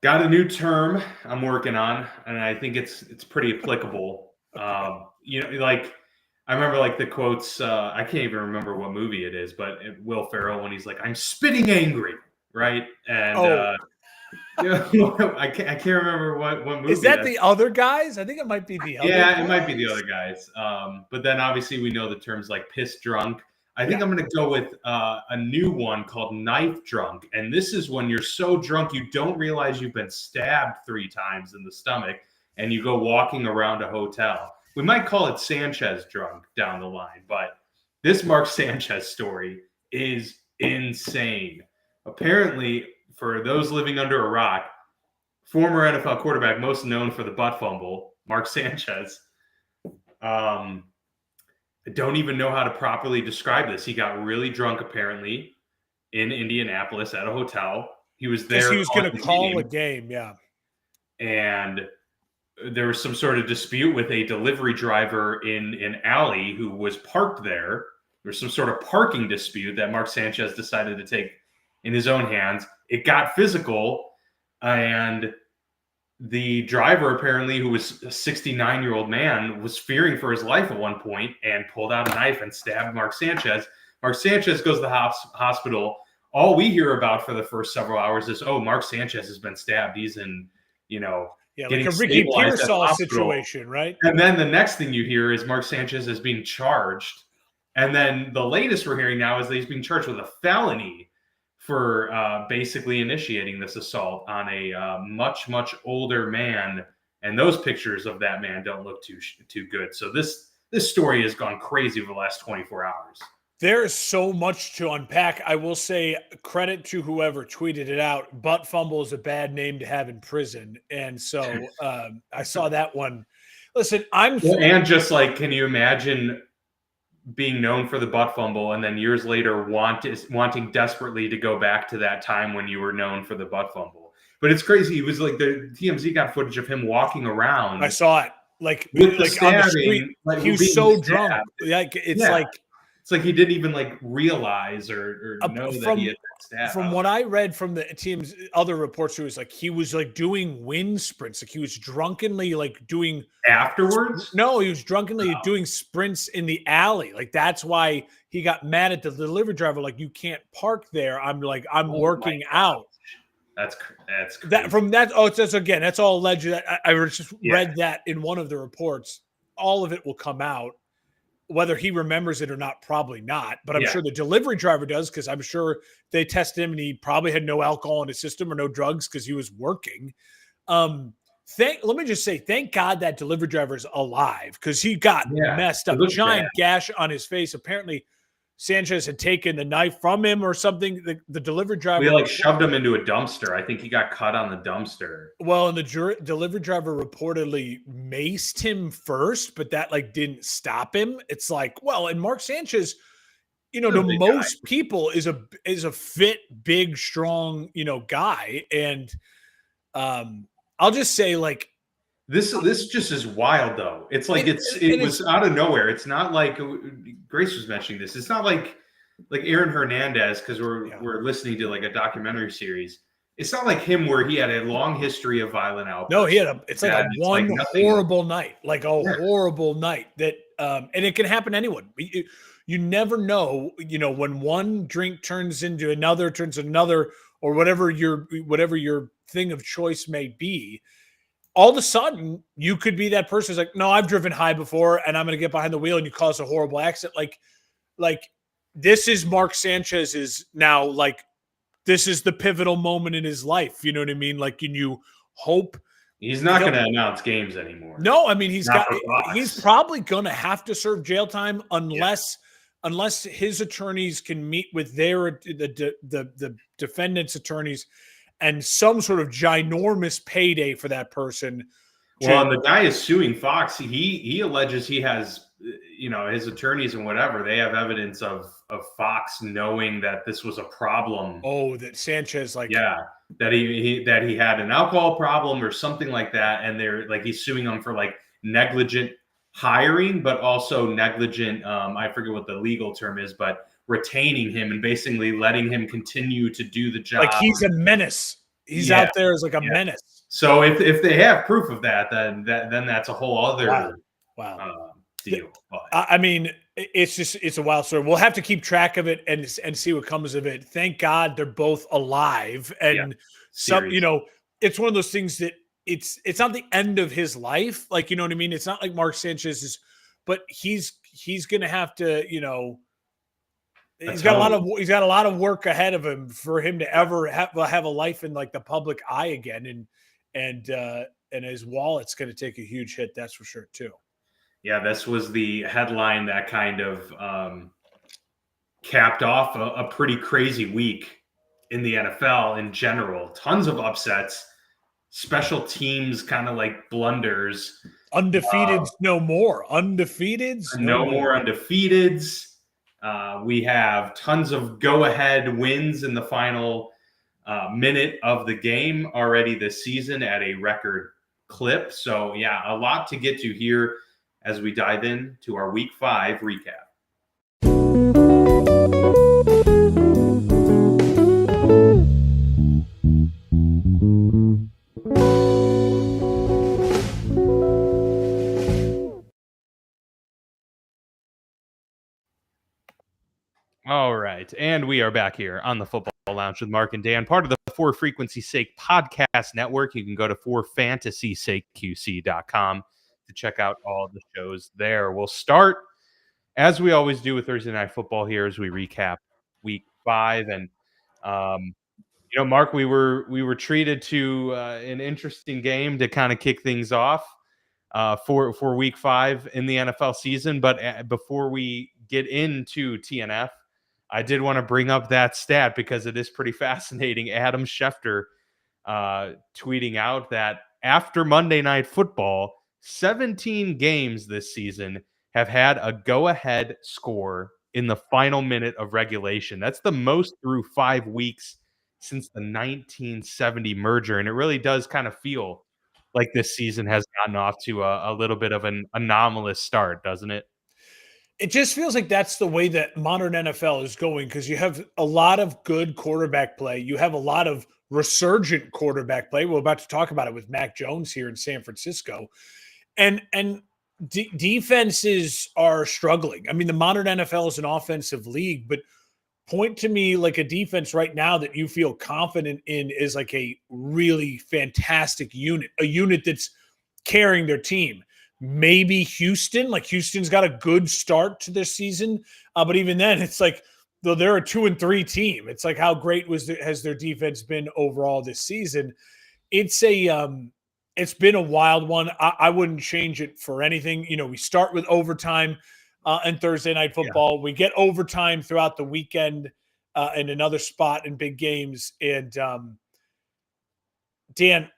Got a new term I'm working on, and I think it's pretty applicable. Okay. Like I remember like the quotes. I can't even remember what movie it is, but Will Ferrell when he's like, "I'm spitting angry," right? And Oh, I can't remember what is movie that that's. the other guys? I think it might be the other Yeah, it might be the other guys. guys. But then obviously we know the terms like piss drunk. I think Yeah. I'm going to go with a new one called knife drunk. And this is when you're so drunk you don't realize you've been stabbed 3 times in the stomach and you go walking around a hotel. We might call it Sanchez drunk down the line, but this Mark Sanchez story is insane. Apparently, for those living under a rock, former NFL quarterback, most known for the butt fumble, Mark Sanchez. I don't even know how to properly describe this. He got really drunk, apparently, in Indianapolis at a hotel. He was Because there he was on going to the call a game, game. Yeah. and there was some sort of dispute with a delivery driver in an alley who was parked there. There was some sort of parking dispute that Mark Sanchez decided to take in his own hands. It got physical, and the driver, apparently, who was a 69-year-old man, was fearing for his life at one point and pulled out a knife and stabbed Mark Sanchez. Mark Sanchez goes to the hospital. All we hear about for the first several hours is, oh, Mark Sanchez has been stabbed. He's in, Yeah. Like getting a Ricky stabilized at the Pearsall hospital. situation, right? And then the next thing you hear is Mark Sanchez is being charged. And then the latest we're hearing now is that he's being charged with a felony for basically initiating this assault on a much, much older man. And those pictures of that man don't look too good. So this story has gone crazy over the last 24 hours. There is so much to unpack. I will say credit to whoever tweeted it out. Butt fumble is a bad name to have in prison. And so I saw that one. Listen, And just like, can you imagine being known for the butt fumble and then years later wanting desperately to go back to that time when you were known for the butt fumble? But it's crazy. He was like, the TMZ got footage of him walking around. I saw it like stabbing, on the street. like He was so stabbed. drunk. Like it's Yeah. like It's like he didn't even like realize or know that he had been stabbed. From what I read from the team's other reports, it was like he was like doing wind sprints. Like he was drunkenly like doing afterwards. No, he was drunkenly doing sprints in the alley. Like that's why he got mad at the delivery driver. Like you can't park there. I'm working out. That's crazy. That from that. Oh, it's again. That's all alleged. I just read that in one of the reports. All of it will come out. Whether he remembers it or not, probably not. But I'm sure the delivery driver does, because I'm sure they tested him and he probably had no alcohol in his system or no drugs because he was working. Let me just say, thank God that delivery driver is alive, because he got messed up. Giant gash on his face. Apparently, Sanchez had taken the knife from him or something. The delivery driver like shoved him into a dumpster. I think he got cut on the dumpster. Well, and the delivery driver reportedly maced him first, but that like didn't stop him. It's like, well, and Mark Sanchez, to most people is a fit, big, strong, guy. And I'll just say, like, this just is wild, though. It's like it was out of nowhere. It's not like Grace was mentioning this. It's not like Aaron Hernandez, because we're listening to like a documentary series. It's not like him where he had a long history of violent outbursts. No, he had it's like a horrible night, like a horrible night that, and it can happen to anyone. You never know, when one drink turns into another, or whatever your thing of choice may be. All of a sudden, you could be that person who's like, no, I've driven high before and I'm going to get behind the wheel, and you cause a horrible accident. Like this is Mark Sanchez's now, like, this is the pivotal moment in his life. You know what I mean? Like, can you hope he's not going to announce games anymore? No, I mean, he's probably going to have to serve jail time unless his attorneys can meet with the defendant's attorneys and some sort of ginormous payday for that person. Well, and the guy is suing Fox. He alleges he has, his attorneys and whatever, they have evidence of Fox knowing that this was a problem. Oh, that Sanchez, like, that he had an alcohol problem or something like that, and they're like, he's suing them for like negligent hiring, but also negligent. I forget what the legal term is, but retaining him and basically letting him continue to do the job. Like he's a menace. He's out there as like a yeah. menace. So if they have proof of that, then that's a whole other Wow. deal. But I mean, it's a wild story. We'll have to keep track of it and see what comes of it. Thank God they're both alive, and seriously. it's one of those things that it's not the end of his life. Like, you know what I mean? It's not like Mark Sanchez is, but he's going to have to, he's got a lot of work ahead of him for him to ever have a life in like the public eye again, and his wallet's going to take a huge hit. That's for sure too. Yeah, this was the headline that kind of capped off a pretty crazy week in the NFL in general. Tons of upsets, special teams kind of like blunders. Undefeateds no more. Undefeateds no more undefeateds. We have tons of go-ahead wins in the final minute of the game already this season at a record clip. So, yeah, a lot to get to here as we dive into our Week 5 recap. All right, and we are back here on the Football Lounge with Mark and Dan, part of the For Frequency Sake podcast network. You can go to forfantasysakeqc.com to check out all the shows there. We'll start, as we always do, with Thursday Night Football here as we recap Week 5. And Mark, we were treated to an interesting game to kind of kick things off for Week 5 in the NFL season. But before we get into TNF, I did want to bring up that stat because it is pretty fascinating. Adam Schefter tweeting out that after Monday Night Football, 17 games this season have had a go-ahead score in the final minute of regulation. That's the most through 5 weeks since the 1970 merger. And it really does kind of feel like this season has gotten off to a little bit of an anomalous start, doesn't it? It just feels like that's the way that modern NFL is going, because you have a lot of good quarterback play. You have a lot of resurgent quarterback play. We're about to talk about it with Mac Jones here in San Francisco. And defenses are struggling. I mean, the modern NFL is an offensive league, but point to me like a defense right now that you feel confident in is like a really fantastic unit, a unit that's carrying their team. Maybe Houston, like Houston's got a good start to this season. But even then, it's like, though they're a 2-3 team, it's like, how great has their defense been overall this season? It's been a wild one. I wouldn't change it for anything. We start with overtime and Thursday Night Football. Yeah. We get overtime throughout the weekend in another spot in big games. And Dan,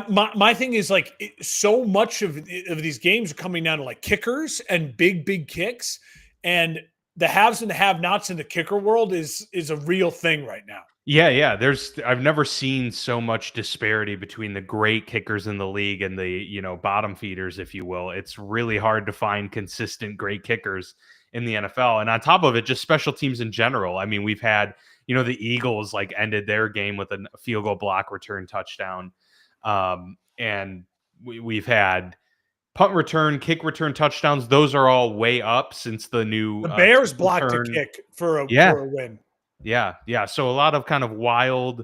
my thing is like so much of these games are coming down to like kickers and big kicks, and the haves and the have-nots in the kicker world is a real thing right now. Yeah. I've never seen so much disparity between the great kickers in the league and the, bottom feeders, if you will. It's really hard to find consistent great kickers in the NFL. And on top of it, just special teams in general. I mean, we've had, the Eagles like ended their game with a field goal block return touchdown. And we've had punt return, kick return touchdowns. Those are all way up since the new Bears blocked a kick for a win. Yeah. So a lot of kind of wild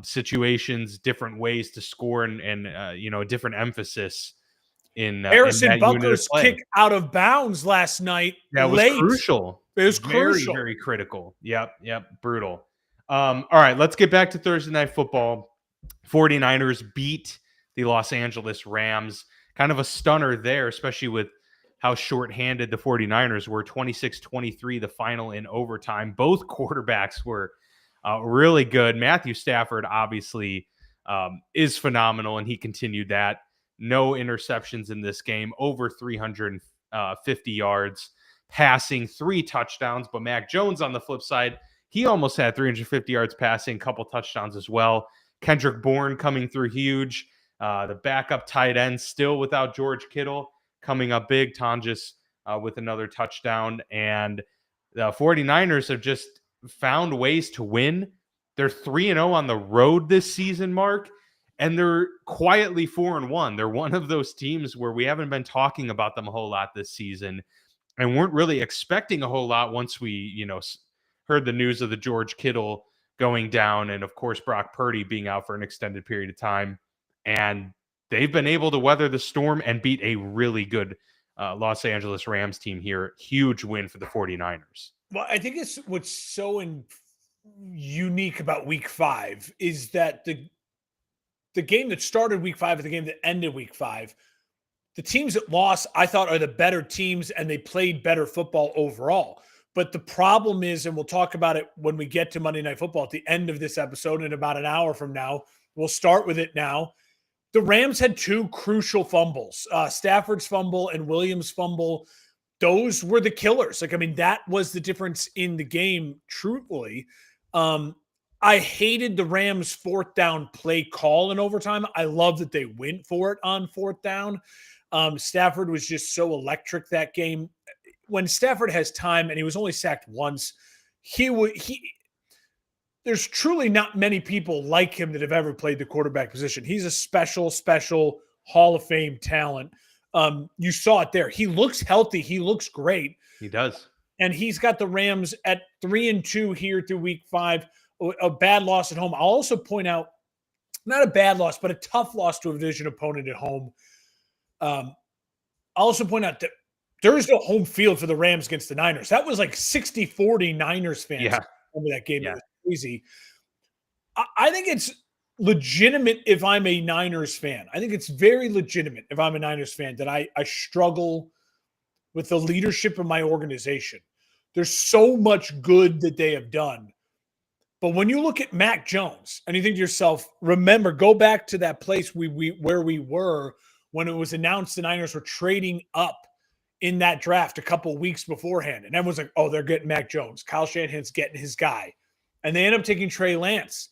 situations, different ways to score, and a different emphasis in Harrison in Butker's kick out of bounds last night. That was crucial. It was very, crucial. Very critical. Yep. Brutal. All right, let's get back to Thursday Night Football. 49ers beat the Los Angeles Rams. Kind of a stunner there, especially with how shorthanded the 49ers were. 26-23, the final in overtime. Both quarterbacks were really good. Matthew Stafford obviously is phenomenal, and he continued that. No interceptions in this game, over 350 yards passing, 3 touchdowns. But Mac Jones on the flip side, he almost had 350 yards passing, couple touchdowns as well. Kendrick Bourne coming through huge. The backup tight end still without George Kittle coming up big. Tonjes with another touchdown. And the 49ers have just found ways to win They're 3-0 on the road this season, Mark, and they're quietly 4-1. They're one of those teams where we haven't been talking about them a whole lot this season and weren't really expecting a whole lot once we, heard the news of the George Kittle going down and, of course, Brock Purdy being out for an extended period of time. And they've been able to weather the storm and beat a really good Los Angeles Rams team here. Huge win for the 49ers. Well, I think it's what's so unique about week 5 is that the game that started week 5 and the game that ended week 5, the teams that lost, I thought, are the better teams and they played better football overall. But the problem is, and we'll talk about it when we get to Monday Night Football at the end of this episode in about an hour from now. We'll start with it now. The Rams had 2 crucial fumbles, Stafford's fumble and Williams' fumble. Those were the killers. That was the difference in the game, truthfully. I hated the Rams' 4th down play call in overtime. I love that they went for it on 4th down. Stafford was just so electric that game. When Stafford has time, and he was only sacked once, there's truly not many people like him that have ever played the quarterback position. He's a special Hall of Fame talent. You saw it there. He looks healthy. He looks great. He does. And he's got the Rams at 3-2 here through week 5, a bad loss at home. I'll also point out, not a bad loss, but a tough loss to a division opponent at home. I'll also point out that there is no home field for the Rams against the Niners. That was like 60-40 Niners fans. Yeah. Remember that game? Yeah. It was crazy. I think it's legitimate if I'm a Niners fan. I think it's very legitimate if I'm a Niners fan that I struggle with the leadership of my organization. There's so much good that they have done. But when you look at Mac Jones and you think to yourself, remember, go back to that place where we were when it was announced the Niners were trading up in that draft a couple of weeks beforehand. And everyone's like, oh, they're getting Mac Jones. Kyle Shanahan's getting his guy. And they end up taking Trey Lance.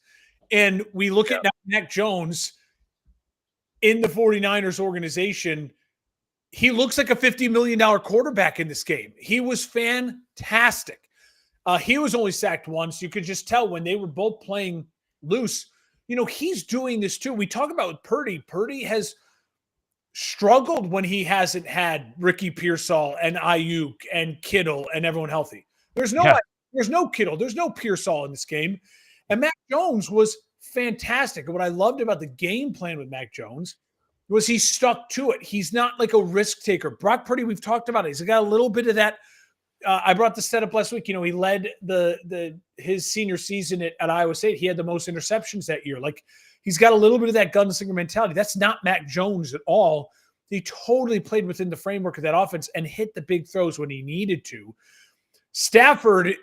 And we look at Mac Jones in the 49ers organization. He looks like a $50 million quarterback in this game. He was fantastic. He was only sacked once. You could just tell when they were both playing loose. He's doing this too. We talk about Purdy. Purdy has struggled when he hasn't had Ricky Pearsall and Ayuk and Kittle and everyone healthy. There's no Kittle. There's no Pearsall in this game. And Mac Jones was fantastic. And what I loved about the game plan with Mac Jones was he stuck to it. He's not like a risk taker. Brock Purdy, we've talked about it. He's got a little bit of that. I brought the setup last week. He led his senior season at Iowa State. He had the most interceptions that year. Like, he's got a little bit of that gunslinger mentality. That's not Mac Jones at all. He totally played within the framework of that offense and hit the big throws when he needed to. Stafford,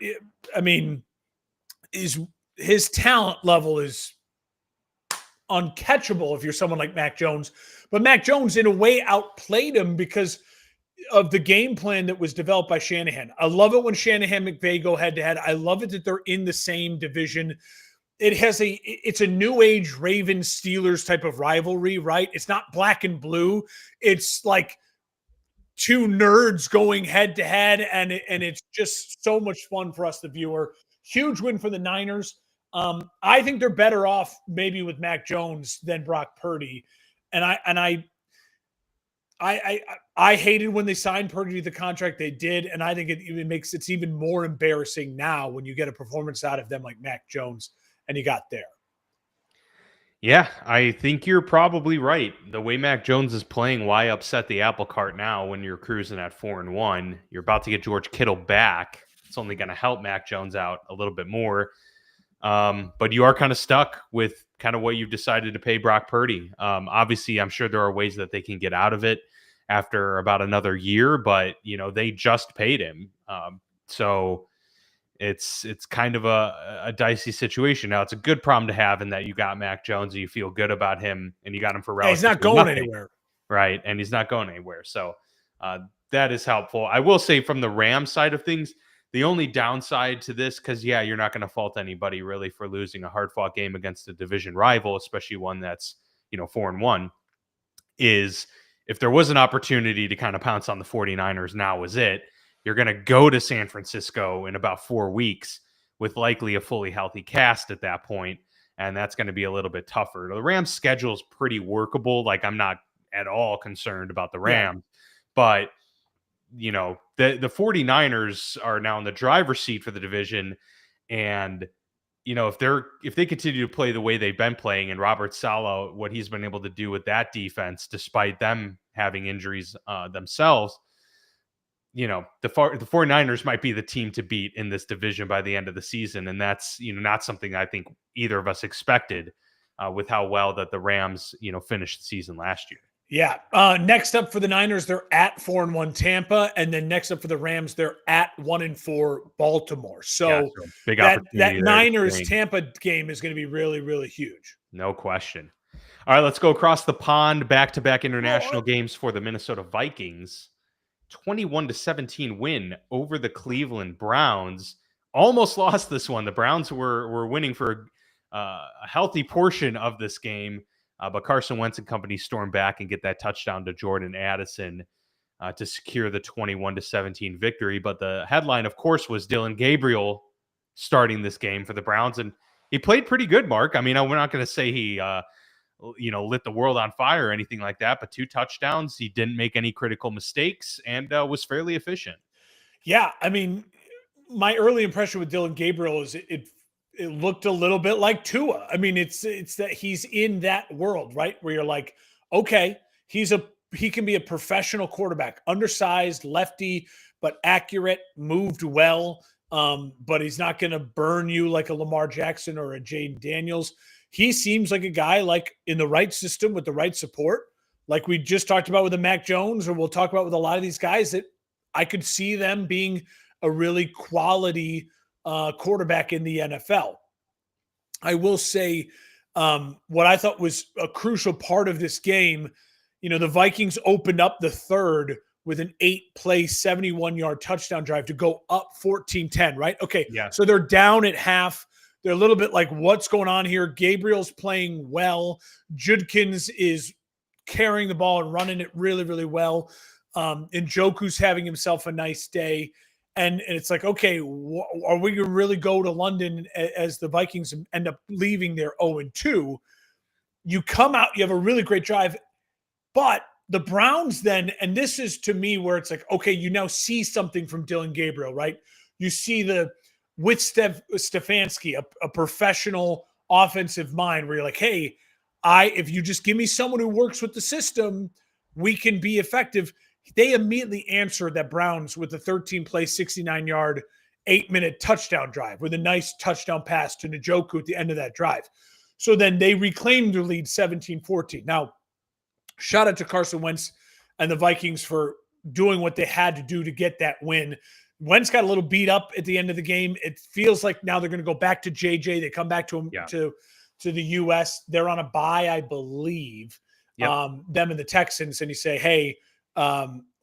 his talent level is uncatchable if you're someone like Mac Jones. But Mac Jones, in a way, outplayed him because of the game plan that was developed by Shanahan. I love it when Shanahan and McVay go head-to-head. I love it that they're in the same division. It's a new age Ravens Steelers type of rivalry, right? It's not black and blue. It's like 2 nerds going head to head, and it's just so much fun for us, the viewer. Huge win for the Niners. I think they're better off maybe with Mac Jones than Brock Purdy, and I hated when they signed Purdy to the contract they did, and I think it makes it even more embarrassing now when you get a performance out of them like Mac Jones. And he got there. Yeah, I think you're probably right. The way Mac Jones is playing, why upset the apple cart now when you're cruising at 4-1? You're about to get George Kittle back. It's only going to help Mac Jones out a little bit more. But you are kind of stuck with kind of what you've decided to pay Brock Purdy. Obviously, I'm sure there are ways that they can get out of it after about another year, but they just paid him. So it's kind of a dicey situation. Now, it's a good problem to have in that you got Mac Jones and you feel good about him and you got him for relatively he's not going anywhere. Right, and he's not going anywhere. So that is helpful. I will say from the Rams side of things, the only downside to this, because, you're not going to fault anybody really for losing a hard-fought game against a division rival, especially one that's, 4-1, is if there was an opportunity to kind of pounce on the 49ers, now was it. You're going to go to San Francisco in about 4 weeks with likely a fully healthy cast at that point, and that's going to be a little bit tougher. The Rams' schedule is pretty workable. Like, I'm not at all concerned about the Rams, but you know, the 49ers are now in the driver's seat for the division, and you know, if they continue to play the way they've been playing, and Robert Saleh, what he's been able to do with that defense, despite them having injuries themselves, you know, the 49ers might be the team to beat in this division by the end of the season. And that's, you know, not something I think either of us expected with how well that the Rams, you know, finished the season last year. Yeah. Next up for the Niners, they're at 4-1 Tampa, and then next up for the Rams, they're at 1-4 Baltimore. So big that opportunity. Niners Tampa game is going to be really, really huge. No question. All right, let's go across the pond. Back-to-back international games for the Minnesota Vikings. 21-17 win over the Cleveland Browns. Almost lost this one. The Browns were winning for a healthy portion of this game. But Carson Wentz and company storm back and get that touchdown to Jordan Addison to secure the 21-17 victory. But the headline, of course, was Dylan Gabriel starting this game for the Browns. And he played pretty good, Mark. I mean, we're not going to say he, lit the world on fire or anything like that, but 2 touchdowns. He didn't make any critical mistakes and was fairly efficient. Yeah. I mean, my early impression with Dylan Gabriel is it looked a little bit like Tua. I mean, it's that he's in that world, right? Where you're like, okay, he can be a professional quarterback, undersized, lefty, but accurate, moved well. But he's not going to burn you like a Lamar Jackson or a Jaden Daniels. He seems like a guy like in the right system with the right support, like we just talked about with the Mac Jones, or we'll talk about with a lot of these guys, that I could see them being a really quality quarterback in the NFL. I will say what I thought was a crucial part of this game, the Vikings opened up the third with an 8-play, 71-yard touchdown drive to go up 14-10, right? Okay, yeah. So they're down at half. They're a little bit like, what's going on here? Gabriel's playing well. Judkins is carrying the ball and running it really, really well. And Njoku's having himself a nice day. And it's like, okay, are we going to really go to London as the Vikings end up leaving their 0-2? You come out, you have a really great drive, but the Browns then, and this is to me where it's like, okay, you now see something from Dylan Gabriel, right? You see with Stefanski, a professional offensive mind where you're like, hey, if you just give me someone who works with the system, we can be effective. They immediately answered that Browns with a 13-play, 69-yard, 8-minute touchdown drive with a nice touchdown pass to Njoku at the end of that drive. So then they reclaimed their lead 17-14. Now, shout out to Carson Wentz and the Vikings for doing what they had to do to get that win. Wentz got a little beat up at the end of the game. It feels like now they're going to go back to JJ. They come back to him to the U.S. They're on a bye, I believe, them and the Texans. And you say, hey,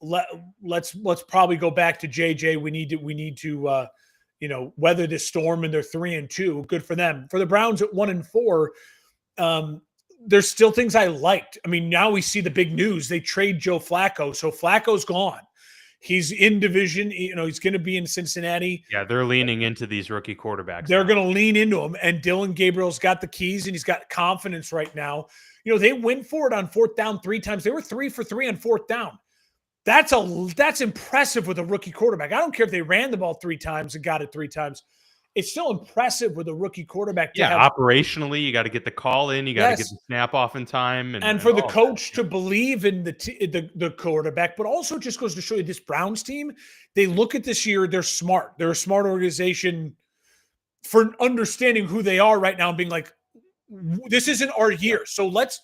let's probably go back to JJ. We need to weather this storm, and they're 3-2. Good for them. For the Browns at 1-4, there's still things I liked. I mean, now we see the big news. They trade Joe Flacco. So Flacco's gone. He's in division. He's going to be in Cincinnati. Yeah, they're leaning into these rookie quarterbacks. They're going to lean into him. And Dylan Gabriel's got the keys, and he's got confidence right now. They went for it on 4th down 3 times. They were 3 for 3 on 4th down. That's impressive with a rookie quarterback. I don't care if they ran the ball 3 times and got it 3 times. It's still impressive with a rookie quarterback. Operationally, you got to get the call in. You got to get the snap off in time. And for the coach to believe in the quarterback, but also just goes to show you this Browns team, they look at this year, they're smart. They're a smart organization for understanding who they are right now and being like, this isn't our year. So let's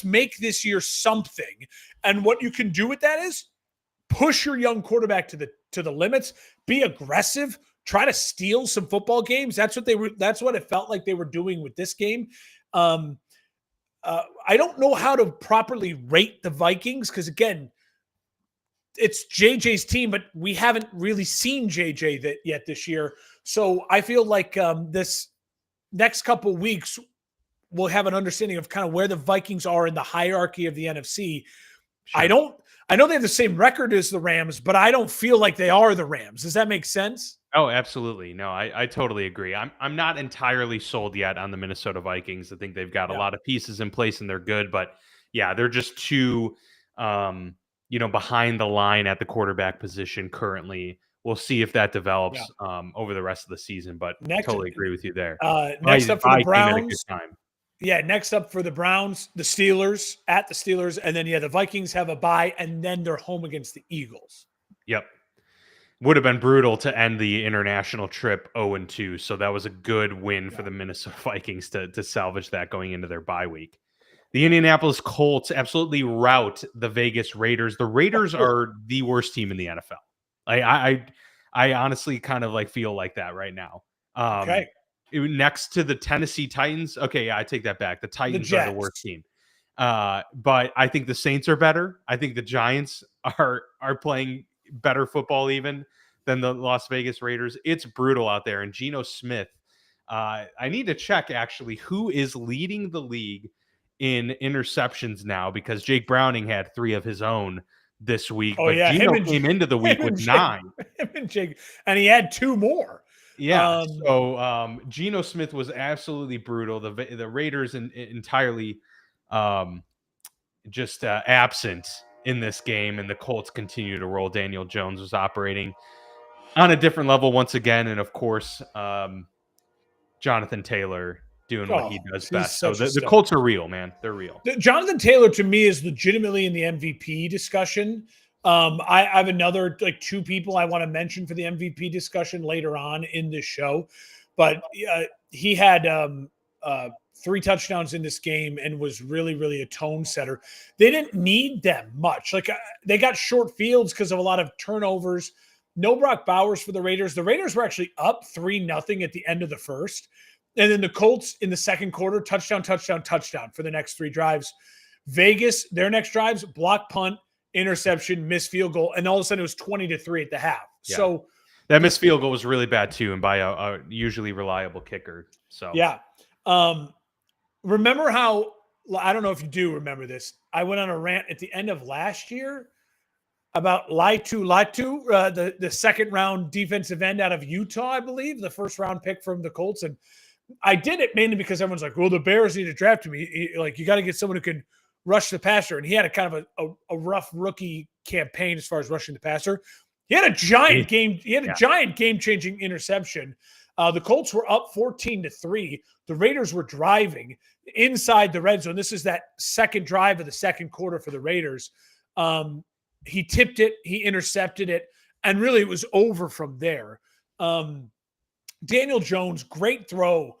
make this year something. And what you can do with that is push your young quarterback to the limits, be aggressive, try to steal some football games. That's what it felt like they were doing with this game. I don't know how to properly rate the Vikings because, again, it's JJ's team, but we haven't really seen JJ yet this year. So I feel like this next couple of weeks we'll have an understanding of kind of where the Vikings are in the hierarchy of the NFC. Sure. I know they have the same record as the Rams, but I don't feel like they are the Rams. Does that make sense? Oh, absolutely. No, I totally agree. I'm not entirely sold yet on the Minnesota Vikings. I think they've got a Yeah. lot of pieces in place and they're good, but yeah, they're just too behind the line at the quarterback position currently. We'll see if that Yeah. develops over the rest of the season, but Next, totally agree with you there. next up for the Bye came at a good Browns. time. Yeah, next up for the Browns, the Steelers at the Steelers, and then the Vikings have a bye, and then they're home against the Eagles. Yep. Would have been brutal to end the international trip 0-2. So that was a good win for Yeah. the Minnesota Vikings to salvage that going into their bye week. The Indianapolis Colts absolutely rout the Vegas Raiders. The Raiders are the worst team in the NFL. I honestly kind of like feel like that right now. Okay. Next to the Tennessee Titans. Okay, yeah, I take that back. The The Titans are the worst Jets. team. But I think the Saints are better. I think the Giants are playing better football even than the Las Vegas Raiders. It's brutal out there. And Geno Smith, I need to check actually who is leading the league in interceptions now, because Jake Browning had 3 of his own this week, Oh but yeah, him Geno and came into the him week with and Jake, 9. him and Jake, and he had 2 more. Yeah, so Geno Smith was absolutely brutal. The Raiders entirely just absent in this game, and the Colts continue to roll. Daniel Jones was operating on a different level once again, and of course, Jonathan Taylor doing what he Oh, does he's best. So such a the stud. Colts are real, man. They're real. Jonathan Taylor to me is legitimately in the MVP discussion. I have another like 2 people I want to mention for the MVP discussion later on in this show, but he had 3 touchdowns in this game and was really, really a tone setter. They didn't need them much. Like they got short fields because of a lot of turnovers. No Brock Bowers for the Raiders. The Raiders were actually up 3-0 at the end of the first. And then the Colts in the second quarter, touchdown, touchdown, touchdown for the next 3 drives. Vegas, their next drives, block punt, interception, missed field goal, and all of a sudden it was 20-3 at the half. Yeah. So that missed field goal was really bad too, and by a usually reliable kicker. So yeah. Remember how, I don't know if you do remember this, I went on a rant at the end of last year about Laitu, the second round defensive end out of Utah, I believe, the first round pick from the Colts. And I did it mainly because everyone's like, well, the Bears need to draft him. Like, you got to get someone who can rush the passer. And he had a kind of a rough rookie campaign as far as rushing the passer. He had a giant game. He had a giant game-changing interception. The Colts were up 14-3. The Raiders were driving inside the red zone. This is that second drive of the second quarter for the Raiders. He tipped it. He intercepted it. And really, it was over from there. Daniel Jones, great throw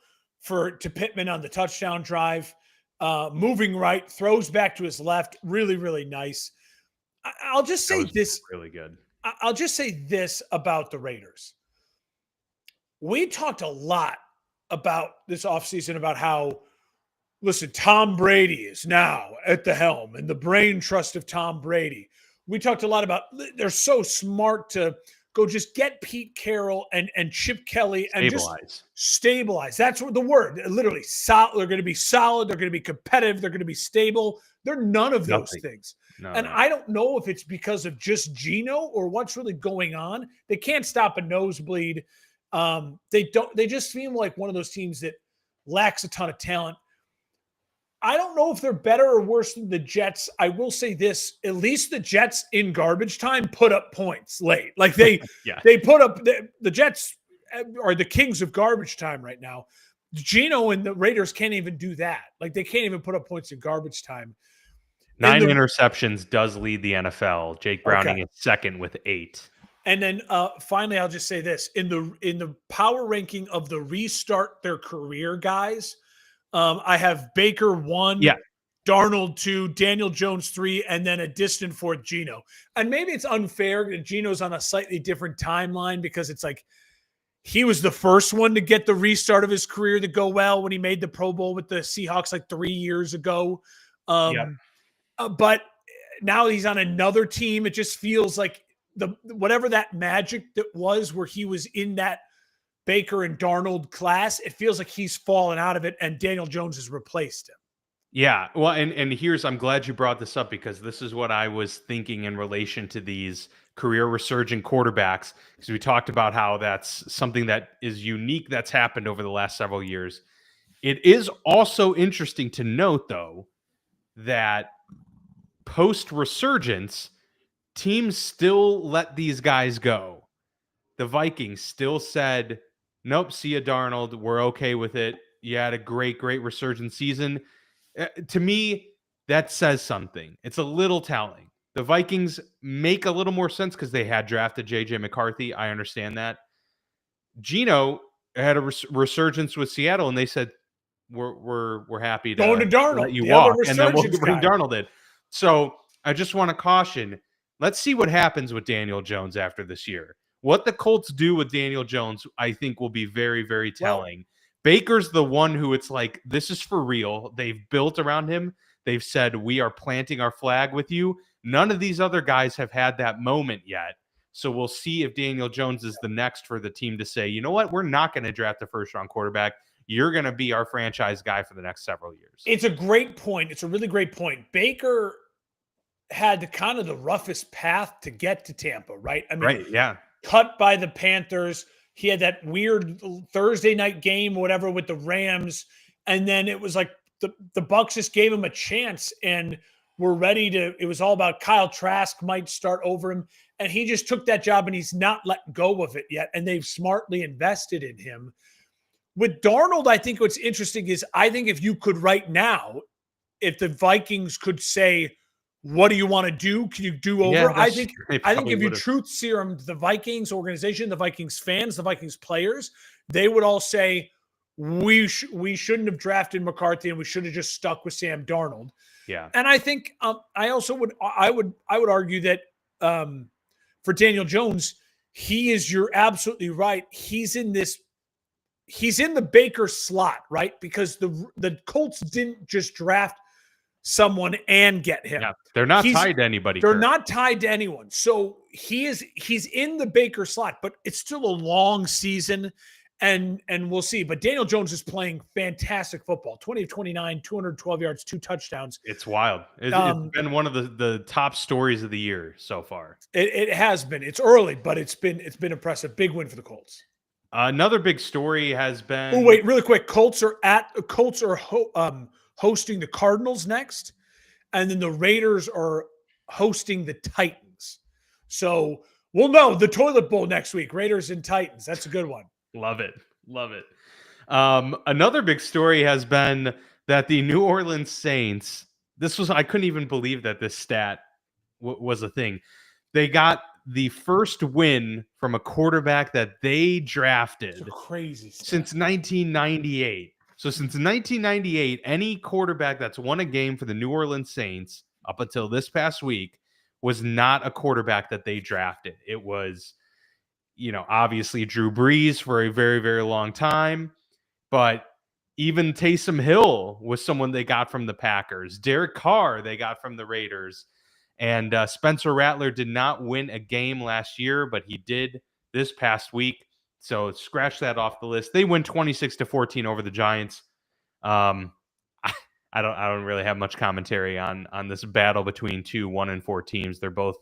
to Pittman on the touchdown drive. Moving right, throws back to his left. Really, really nice. I'll just say this. Really good. I'll just say this about the Raiders. We talked a lot about this offseason about how, listen, Tom Brady is now at the helm and the brain trust of Tom Brady. We talked a lot about they're so smart to go just get Pete Carroll and Chip Kelly and just stabilize. That's what the word, literally. Solid. They're going to be solid. They're going to be competitive. They're going to be stable. They're none of those things. No. I don't know if it's because of just Geno or what's really going on. They can't stop a nosebleed. They just seem like one of those teams that lacks a ton of talent. I don't know if they're better or worse than the Jets. I will say this, at least the Jets in garbage time put up points late. Like they put up, the Jets are the kings of garbage time right now. Geno and the Raiders can't even do that. Like they can't even put up points in garbage time. 9 interceptions does lead the NFL. Jake Browning is second with 8. And then finally, I'll just say this. In the power ranking of the restart their career guys, I have Baker 1, Darnold 2, Daniel Jones 3, and then a distant fourth, Geno. And maybe it's unfair that Geno's on a slightly different timeline because it's like he was the first one to get the restart of his career to go well when he made the Pro Bowl with the Seahawks like 3 years ago. But now he's on another team. It just feels like whatever that magic that was where he was in that Baker and Darnold class, it feels like he's fallen out of it and Daniel Jones has replaced him. Yeah. Well, and I'm glad you brought this up because this is what I was thinking in relation to these career resurgent quarterbacks, because we talked about how that's something that is unique that's happened over the last several years. It is also interesting to note, though, that post-resurgence, teams still let these guys go. The Vikings still said, nope, see ya, Darnold. We're okay with it. You had a great resurgent season. To me, that says something. It's a little telling. The Vikings make a little more sense because they had drafted J.J. McCarthy. I understand that. Geno had a resurgence with Seattle, and they said, we're happy to going to Darnold, let you the other walk, and then we'll bring guy. Darnold in. So I just want to caution, let's see what happens with Daniel Jones after this year. What the Colts do with Daniel Jones, I think, will be very, very telling. Well, Baker's the one who it's like, this is for real. They've built around him. They've said, we are planting our flag with you. None of these other guys have had that moment yet. So we'll see if Daniel Jones is the next for the team to say, you know what, we're not going to draft a first-round quarterback. You're going to be our franchise guy for the next several years. It's a great point. It's a really great point. Baker had the roughest path to get to Tampa, right? I mean, right, yeah. Cut by the Panthers. He had that weird Thursday night game, whatever, with the Rams. And then it was like the Bucs just gave him a chance and were ready to – it was all about Kyle Trask might start over him. And he just took that job and he's not let go of it yet. And they've smartly invested in him. With Darnold, I think what's interesting is I think if you could right now, if the Vikings could say, what do you want to do? Can you do over? Yeah, I think if you truth serum the Vikings organization, the Vikings fans, the Vikings players, they would all say, we shouldn't have drafted McCarthy and we should have just stuck with Sam Darnold. Yeah. And I think I would argue that for Daniel Jones, you're absolutely right. He's in the Baker slot, right? Because the Colts didn't just draft someone and get him. Yeah, they're not tied to anybody. They're not tied to anyone. So he's in the Baker slot, but it's still a long season and we'll see. But Daniel Jones is playing fantastic football. 20 of 29, 212 yards, 2 touchdowns. It's wild. It's been one of the top stories of the year so far. It has been. It's early, but it's been impressive. Big win for the Colts. Another big story has been. Oh, wait, really quick. Colts are hosting the Cardinals next, and then the Raiders are hosting the Titans. So we'll know the toilet bowl next week. Raiders and Titans. That's a good one. Love it. Another big story has been that the New Orleans Saints. I couldn't even believe that this stat was a thing. They got the first win from a quarterback that they drafted crazy since 1998. So since 1998, any quarterback that's won a game for the New Orleans Saints up until this past week was not a quarterback that they drafted. It was, obviously Drew Brees for a very, very long time, but even Taysom Hill was someone they got from the Packers. Derek Carr they got from the Raiders. And Spencer Rattler did not win a game last year, but he did this past week. So scratch that off the list. They win 26-14 over the Giants. I don't really have much commentary on this battle between 1-4 teams. They're both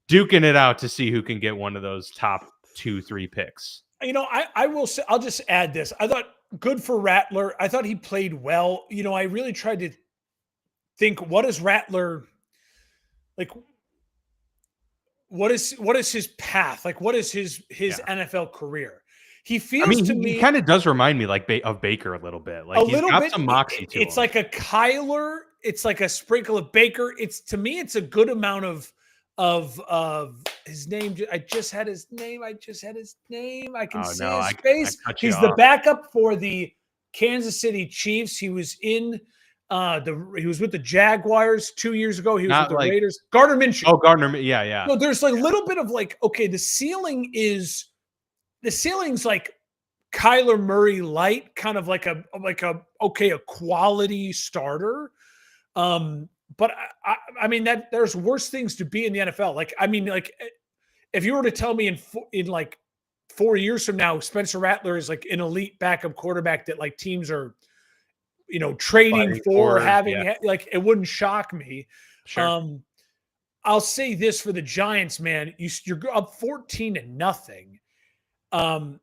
duking it out to see who can get one of those top 2-3 picks. I will say, I'll just add this. I thought good for Rattler. I thought he played well. I really tried to think, what is Rattler like? What is his path? Like, what is his NFL career? He feels to me, he kind of does remind me of Baker a little bit. Like he's got some moxie to him. It's like a Kyler. It's like a sprinkle of Baker. To me, it's a good amount of his name. I just had his name. I can see his face. He's the backup for the Kansas City Chiefs. He was in he was with the Jaguars 2 years ago. He was with the Raiders. Gardner Minshew. Oh, Gardner. Yeah. So there's like a little bit of like, okay, the ceiling's like Kyler Murray light, kind of like a quality starter. But I mean that there's worse things to be in the NFL. Like, I mean, like if you were to tell me in like 4 years from now, Spencer Rattler is like an elite backup quarterback that like teams are, trading for having, like, it wouldn't shock me. Sure. I'll say this for the Giants, man. You're up 14-0, or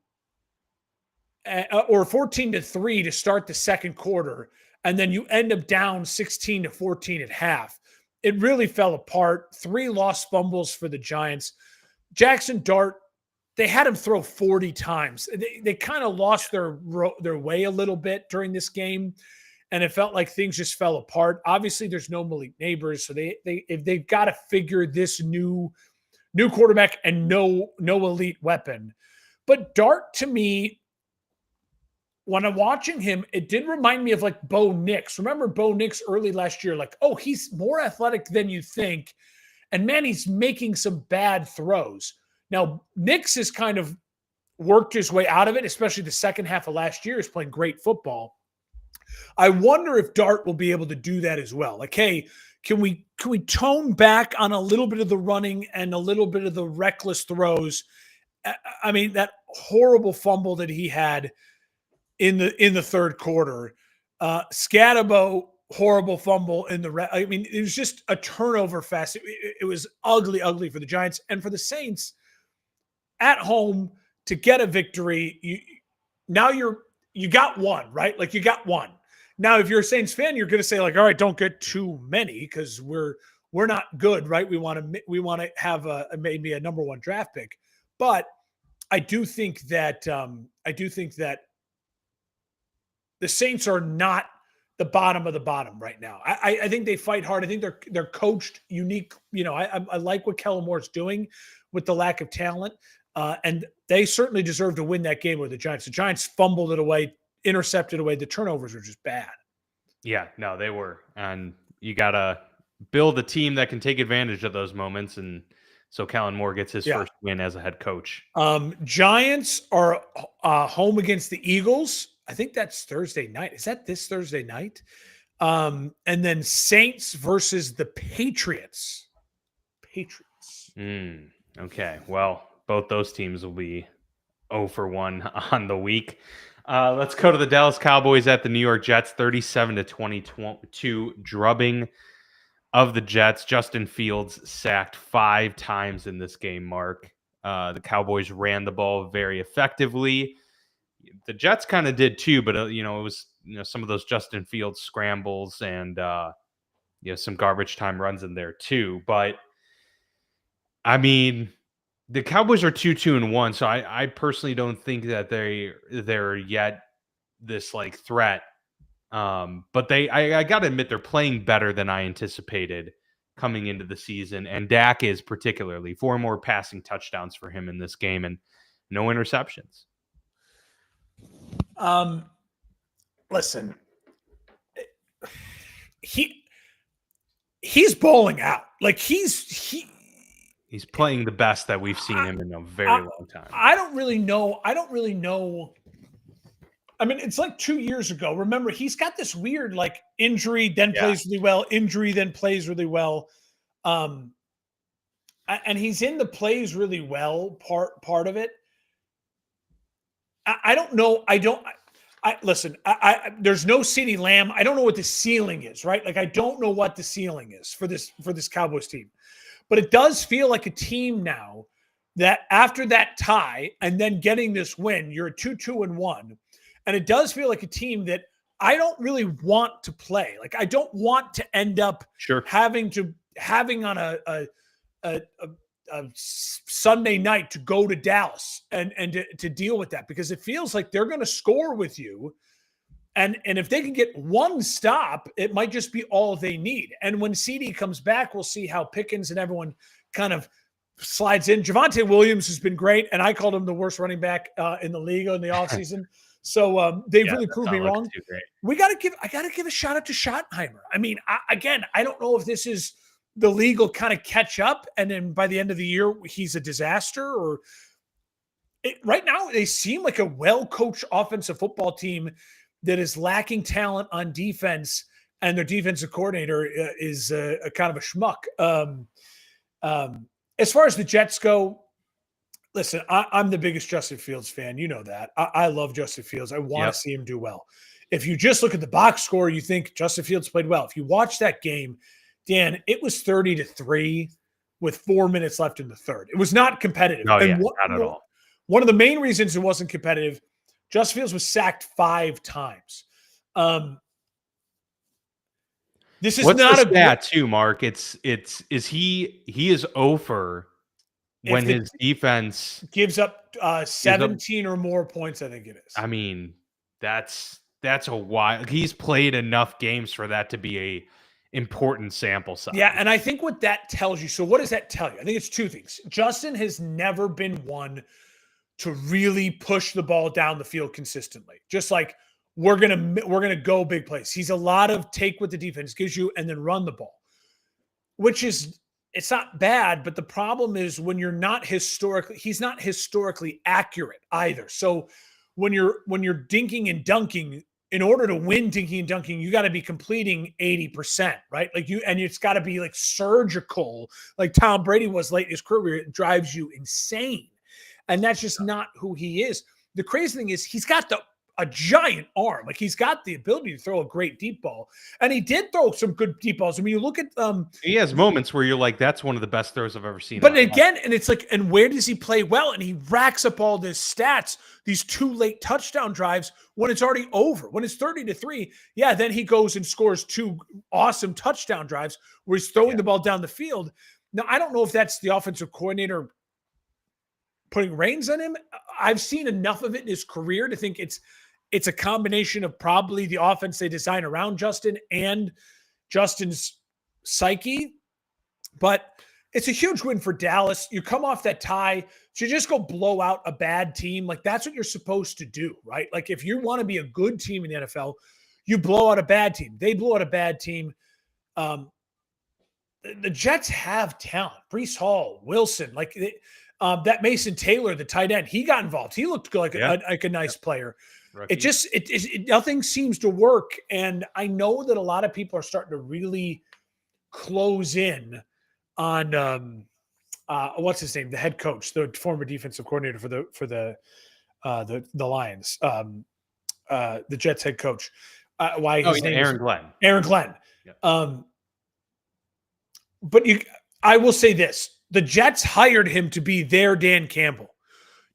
14-3 to start the second quarter, and then you end up down 16-14 at half. It really fell apart. 3 lost fumbles for the Giants. Jackson Dart, they had him throw 40 times. They kind of lost their way a little bit during this game, and it felt like things just fell apart. Obviously, there's no Malik Neighbors, so they've got to figure this new quarterback and no elite weapon. But Dart, to me, when I'm watching him, it did remind me of like Bo Nix. Remember Bo Nix early last year? Like, oh, he's more athletic than you think. And man, he's making some bad throws. Now, Nix has kind of worked his way out of it, especially the second half of last year. He's playing great football. I wonder if Dart will be able to do that as well. Like, hey, can we tone back on a little bit of the running and a little bit of the reckless throws? I mean, that horrible fumble that he had in the third quarter, Scatabo, horrible fumble in the I mean, it was just a turnover fest. It was ugly for the Giants. And for the Saints at home to get a victory, you got one, right? Like, you got one. Now, if you're a Saints fan, you're going to say like, all right, don't get too many because we're not good, right? We want to have maybe a number 1 draft pick. But I do think that the Saints are not the bottom of the bottom right now. I think they fight hard. I think they're coached unique. You know, I like what Kellen Moore's doing with the lack of talent, and they certainly deserve to win that game with the Giants. The Giants fumbled it away, intercepted away. The turnovers were just bad. Yeah, no, they were. And you got to build a team that can take advantage of those moments. And so Kellen Moore gets his first win as a head coach. Giants are home against the Eagles. I think that's Thursday night. Is that this Thursday night? And then Saints versus the Patriots. Okay. Well, both those teams will be 0-1 on the week. Let's go to the Dallas Cowboys at the New York Jets, 37-22 drubbing of the Jets. Justin Fields sacked 5 times in this game, Mark. The Cowboys ran the ball very effectively. The Jets kind of did too, but it was some of those Justin Fields scrambles and some garbage time runs in there too. But I mean, the Cowboys are 2-1, so I personally don't think that they're yet this like threat. But I got to admit they're playing better than I anticipated coming into the season, and Dak is particularly 4 more passing touchdowns for him in this game and no interceptions. Listen, he's balling out. Like he's playing the best that we've seen him in a very long time. I don't really know. I mean, it's like 2 years ago. Remember, he's got this weird like injury, then plays really well, injury, then plays really well. And he's in the plays really well part of it. I don't know. Listen, there's no CeeDee Lamb. I don't know what the ceiling is, right? Like, I don't know what the ceiling is for this Cowboys team. But it does feel like a team now that after that tie and then getting this win, you're 2-1. And it does feel like a team that I don't really want to play. Like, I don't want to end up having on a Sunday night to go to Dallas and to deal with that, because it feels like they're going to score with you. And if they can get one stop, it might just be all they need. And when CeeDee comes back, we'll see how Pickens and everyone kind of slides in. Javonte Williams has been great, and I called him the worst running back in the league in the offseason. So they've really proved me wrong. I got to give a shout out to Schottenheimer. I mean, I don't know if this is the league will kind of catch up, and then by the end of the year, he's a disaster. Or right now, they seem like a well-coached offensive football team that is lacking talent on defense, and their defensive coordinator is a kind of a schmuck. As far as the Jets go, listen, I'm the biggest Justin Fields fan. You know that. I love Justin Fields. I want to see him do well. If you just look at the box score, you think Justin Fields played well. If you watch that game, Dan, it was 30-3. with 4 minutes left in the third. It was not competitive. Oh, and yeah, not at all. One of the main reasons it wasn't competitive, Justin Fields was sacked 5 times. This is What's not the a stat too, Mark? He is over when his defense gives up 17 or more points, I think it is. I mean, that's a wild. He's played enough games for that to be a important sample size. Yeah, and I think what that tells you. So what does that tell you? I think it's 2 things. Justin has never been one to really push the ball down the field consistently. Just like we're gonna go big plays. He's a lot of take what the defense gives you and then run the ball, which is it's not bad. But the problem is when he's not historically accurate either. So when you're dinking and dunking, in order to win dinking and dunking, you got to be completing 80%, right? And it's got to be like surgical, like Tom Brady was late in his career. It drives you insane. And that's just not who he is. The crazy thing is he's got a giant arm. Like he's got the ability to throw a great deep ball. And he did throw some good deep balls. I mean, you look at he has moments where you're like, that's one of the best throws I've ever seen. But again, and it's like, and where does he play well? And he racks up all these stats, these 2 late touchdown drives when it's already over. When it's 30-3, yeah, then he goes and scores 2 awesome touchdown drives where he's throwing the ball down the field. Now, I don't know if that's the offensive coordinator putting reins on him. I've seen enough of it in his career to think it's a combination of probably the offense they design around Justin and Justin's psyche. But it's a huge win for Dallas. You come off that tie, so you just go blow out a bad team. Like that's what you're supposed to do, right? Like if you want to be a good team in the NFL, you blow out a bad team. They blew out a bad team. The Jets have talent. Breece Hall, Wilson, that Mason Taylor, the tight end, he got involved. He looked like a nice player. Rookie. It nothing seems to work. And I know that a lot of people are starting to really close in on what's his name, the head coach, the former defensive coordinator for the Lions, the Jets head coach. His name Aaron Glenn. Aaron Glenn. Yeah. But I will say this: the Jets hired him to be their Dan Campbell.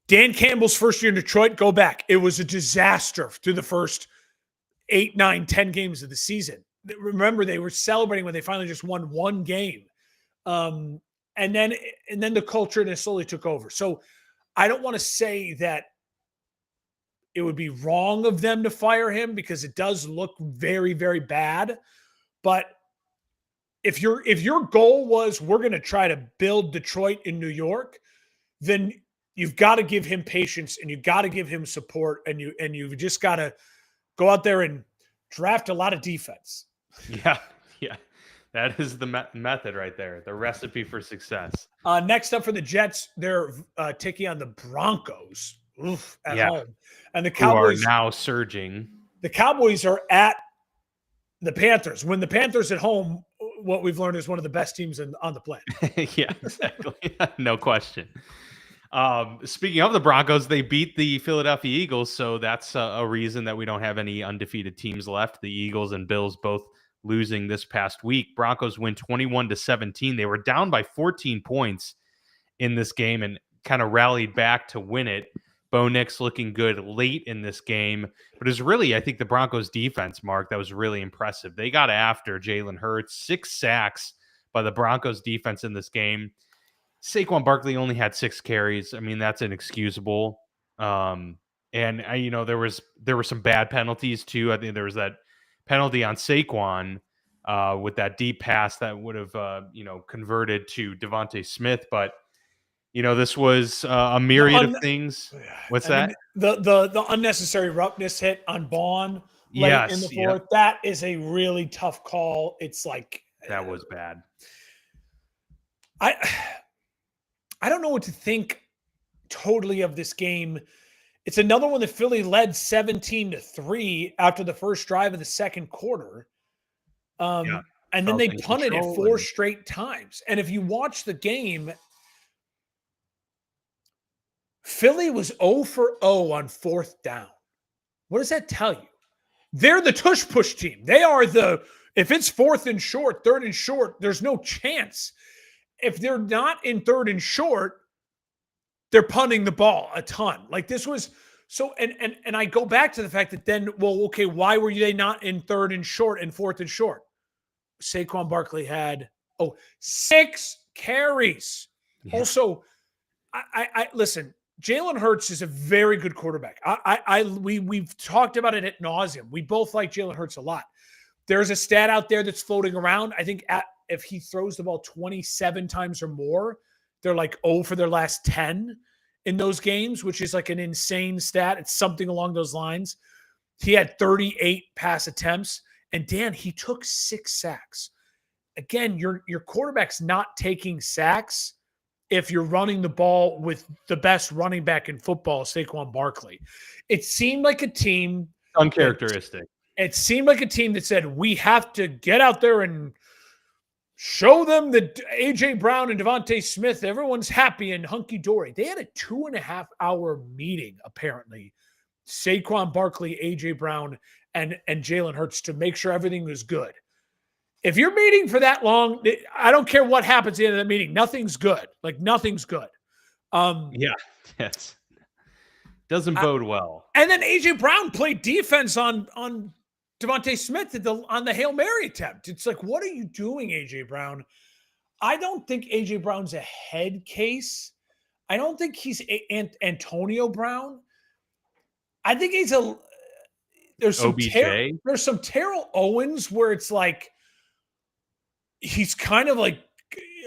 Dan Campbell's first year in Detroit, go back. It was a disaster through the first 8, 9, 10 games of the season. Remember, they were celebrating when they finally just won 1 game. And then the culture just slowly took over. So I don't want to say that it would be wrong of them to fire him because it does look very, very bad. But if your goal was we're going to try to build Detroit in New York, then you've got to give him patience and you've got to give him support and you've just got to go out there and draft a lot of defense. Yeah. That is the method right there. The recipe for success. Next up for the Jets, they're taking on the Broncos at home. And the Cowboys are now surging. The Cowboys are at the Panthers. When the Panthers at home, what we've learned is one of the best teams on the planet. Yeah, exactly. No question. Speaking of the Broncos, they beat the Philadelphia Eagles, so that's a reason that we don't have any undefeated teams left. The Eagles and Bills both losing this past week. Broncos win 21-17. They were down by 14 points in this game and kind of rallied back to win it. Bo Nix looking good late in this game, but it was really, I think, the Broncos defense, Mark, that was really impressive. They got after Jalen Hurts, 6 sacks by the Broncos defense in this game. Saquon Barkley only had 6 carries. I mean, that's inexcusable. And there were some bad penalties too. I think there was that penalty on Saquon with that deep pass that would have converted to Devontae Smith, but this was a myriad of things. What's that? The unnecessary roughness hit on Bond late in the fourth. Yep. That is a really tough call. It's like that was bad. I don't know what to think totally of this game. It's another one that Philly led 17-3 after the first drive of the second quarter. And then they punted it 4 straight times. And if you watch the game, Philly was 0 for 0 on 4th down. What does that tell you? They're the tush-push team. They are if it's 4th and short, 3rd and short, there's no chance. if they're not in third and short, they're punting the ball a ton. Like this was so, and I go back to the fact that then, well, okay, why were they not in third and short and fourth and short? Saquon Barkley had 6 carries. Yeah. Also, I listen. Jalen Hurts is a very good quarterback. We've talked about it ad nauseum. We both like Jalen Hurts a lot. There's a stat out there that's floating around. I think if he throws the ball 27 times or more, they're like 0 for their last 10 in those games, which is like an insane stat. It's something along those lines. He had 38 pass attempts, and Dan, he took 6 sacks. Again, your quarterback's not taking sacks if you're running the ball with the best running back in football, Saquon Barkley. It seemed like a team uncharacteristic. It seemed like a team that said, we have to get out there and show them that A.J. Brown and Devontae Smith, everyone's happy and hunky-dory. They had a 2.5-hour meeting, apparently, Saquon Barkley, A.J. Brown, and Jalen Hurts to make sure everything was good. If you're meeting for that long, I don't care what happens at the end of the meeting. Nothing's good. Like, nothing's good. Yes. Doesn't bode well. And then A.J. Brown played defense on Devontae Smith on the Hail Mary attempt. It's like, what are you doing, A.J. Brown? I don't think A.J. Brown's a head case. I don't think he's Antonio Brown. I think he's there's some Terrell Owens where it's like he's kind of like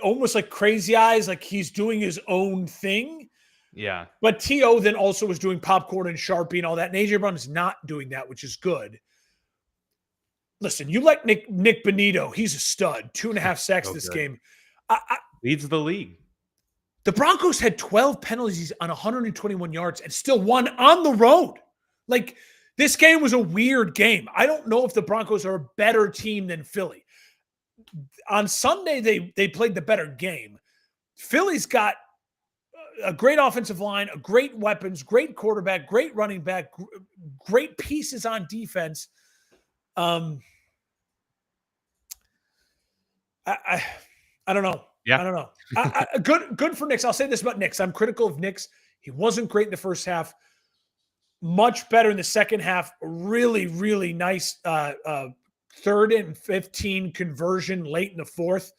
almost like crazy eyes, like he's doing his own thing. Yeah. But T.O. then also was doing popcorn and Sharpie and all that. And A.J. Brown is not doing that, which is good. Listen, you like Nick Benito. He's a stud. 2.5 sacks this game. Leads the league. The Broncos had 12 penalties on 121 yards and still won on the road. Like, this game was a weird game. I don't know if the Broncos are a better team than Philly. On Sunday, they played the better game. Philly's got a great offensive line, a great weapons, great quarterback, great running back, great pieces on defense. I don't know. Yeah. I don't know. Good for Knicks. I'll say this about Knicks. I'm critical of Knicks. He wasn't great in the first half. Much better in the second half. Really, really nice 3rd and 15 conversion late in the fourth.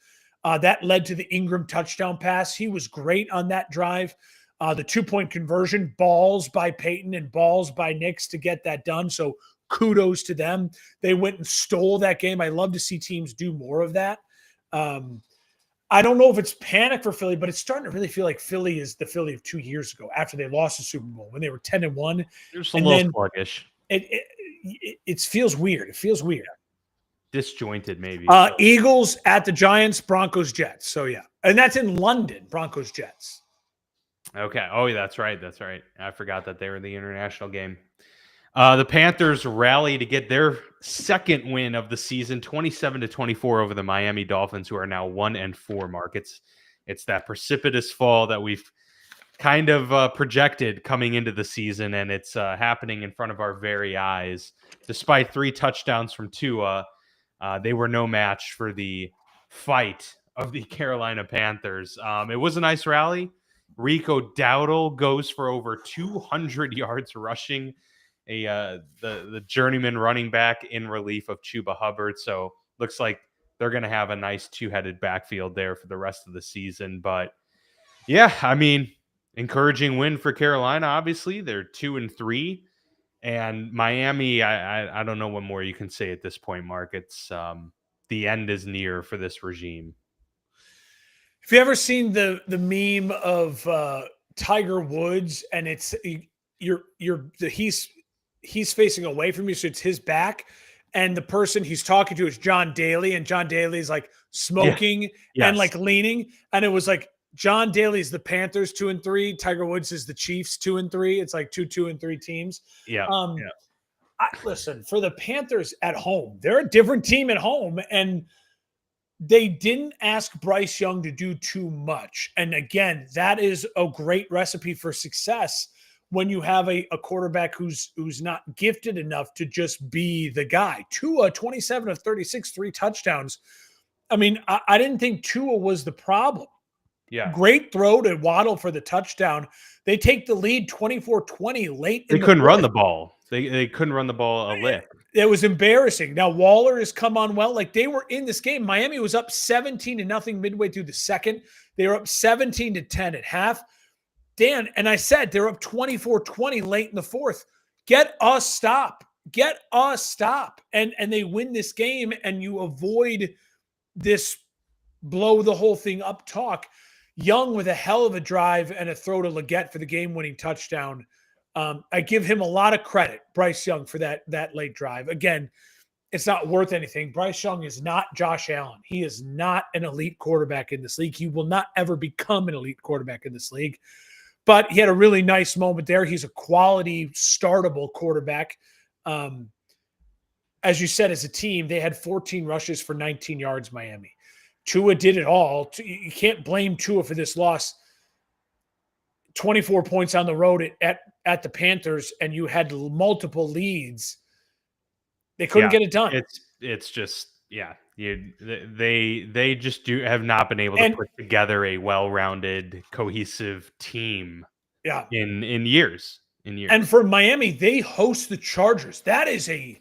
That led to the Ingram touchdown pass. He was great on that drive. The 2-point conversion, balls by Peyton and balls by Knicks to get that done. So kudos to them. They went and stole that game. I love to see teams do more of that. I don't know if it's panic for Philly, but it's starting to really feel like Philly is the Philly of 2 years ago after they lost the Super Bowl when they were 10-1. They're just a little sluggish. It feels weird. It feels weird. Disjointed, maybe. Eagles at the Giants, Broncos, Jets. So, yeah. And that's in London, Broncos, Jets. Okay. Oh, that's right. That's right. I forgot that they were the international game. The Panthers rally to get their second win of the season, 27-24 over the Miami Dolphins, who are now 1-4 markets. It's that precipitous fall that we've kind of projected coming into the season, and it's happening in front of our very eyes. Despite 3 touchdowns from Tua, they were no match for the fight of the Carolina Panthers. It was a nice rally. Rico Dowdle goes for over 200 yards rushing. The journeyman running back in relief of Chuba Hubbard. So looks like they're going to have a nice 2-headed backfield there for the rest of the season. But yeah, I mean, encouraging win for Carolina. Obviously, they're 2-3, and Miami. I don't know what more you can say at this point, Mark. It's the end is near for this regime. Have you ever seen the meme of Tiger Woods, and it's he's facing away from you, so it's his back, and the person he's talking to is John Daly, and John Daly's like smoking and like leaning, and it was like John Daly's the Panthers 2-3, Tiger Woods is the Chiefs 2-3. It's like 2-3 teams. Listen, for the Panthers at home, they're a different team at home, and they didn't ask Bryce Young to do too much. And again, that is a great recipe for success when you have a quarterback who's not gifted enough to just be the guy. Tua, 27 of 36, 3 touchdowns. I mean, I didn't think Tua was the problem. Yeah. Great throw to Waddle for the touchdown. They take the lead 24-20 late in They the couldn't run fourth. the ball. They couldn't run the ball a lick. It was embarrassing. Now Waller has come on well. Like they were in this game. Miami was up 17-0 midway through the second. They were up 17-10 at half. Dan, and I said they're up 24-20 late in the fourth. Get us stop. Get us stop. And they win this game, and you avoid this blow the whole thing up talk. Young with a hell of a drive and a throw to Leggett for the game-winning touchdown. I give him a lot of credit, Bryce Young, for that late drive. Again, it's not worth anything. Bryce Young is not Josh Allen. He is not an elite quarterback in this league. He will not ever become an elite quarterback in this league. But he had a really nice moment there. He's a quality, startable quarterback. As you said, as a team, they had 14 rushes for 19 yards, Miami. Tua did it all. You can't blame Tua for this loss. 24 points on the road at the Panthers, and you had multiple leads. They couldn't get it done. It's just they just have not been able to put together a well-rounded, cohesive team. Yeah, in years. And for Miami, they host the Chargers. That is a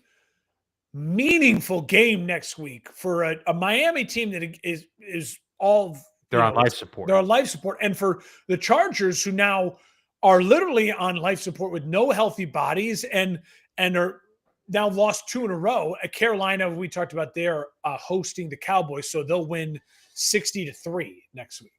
meaningful game next week for a Miami team that is all. They're on life support. They're on life support. And for the Chargers, who now are literally on life support with no healthy bodies and are now lost 2 in a row. At Carolina, we talked about they're hosting the Cowboys, so they'll win 60-3 next week.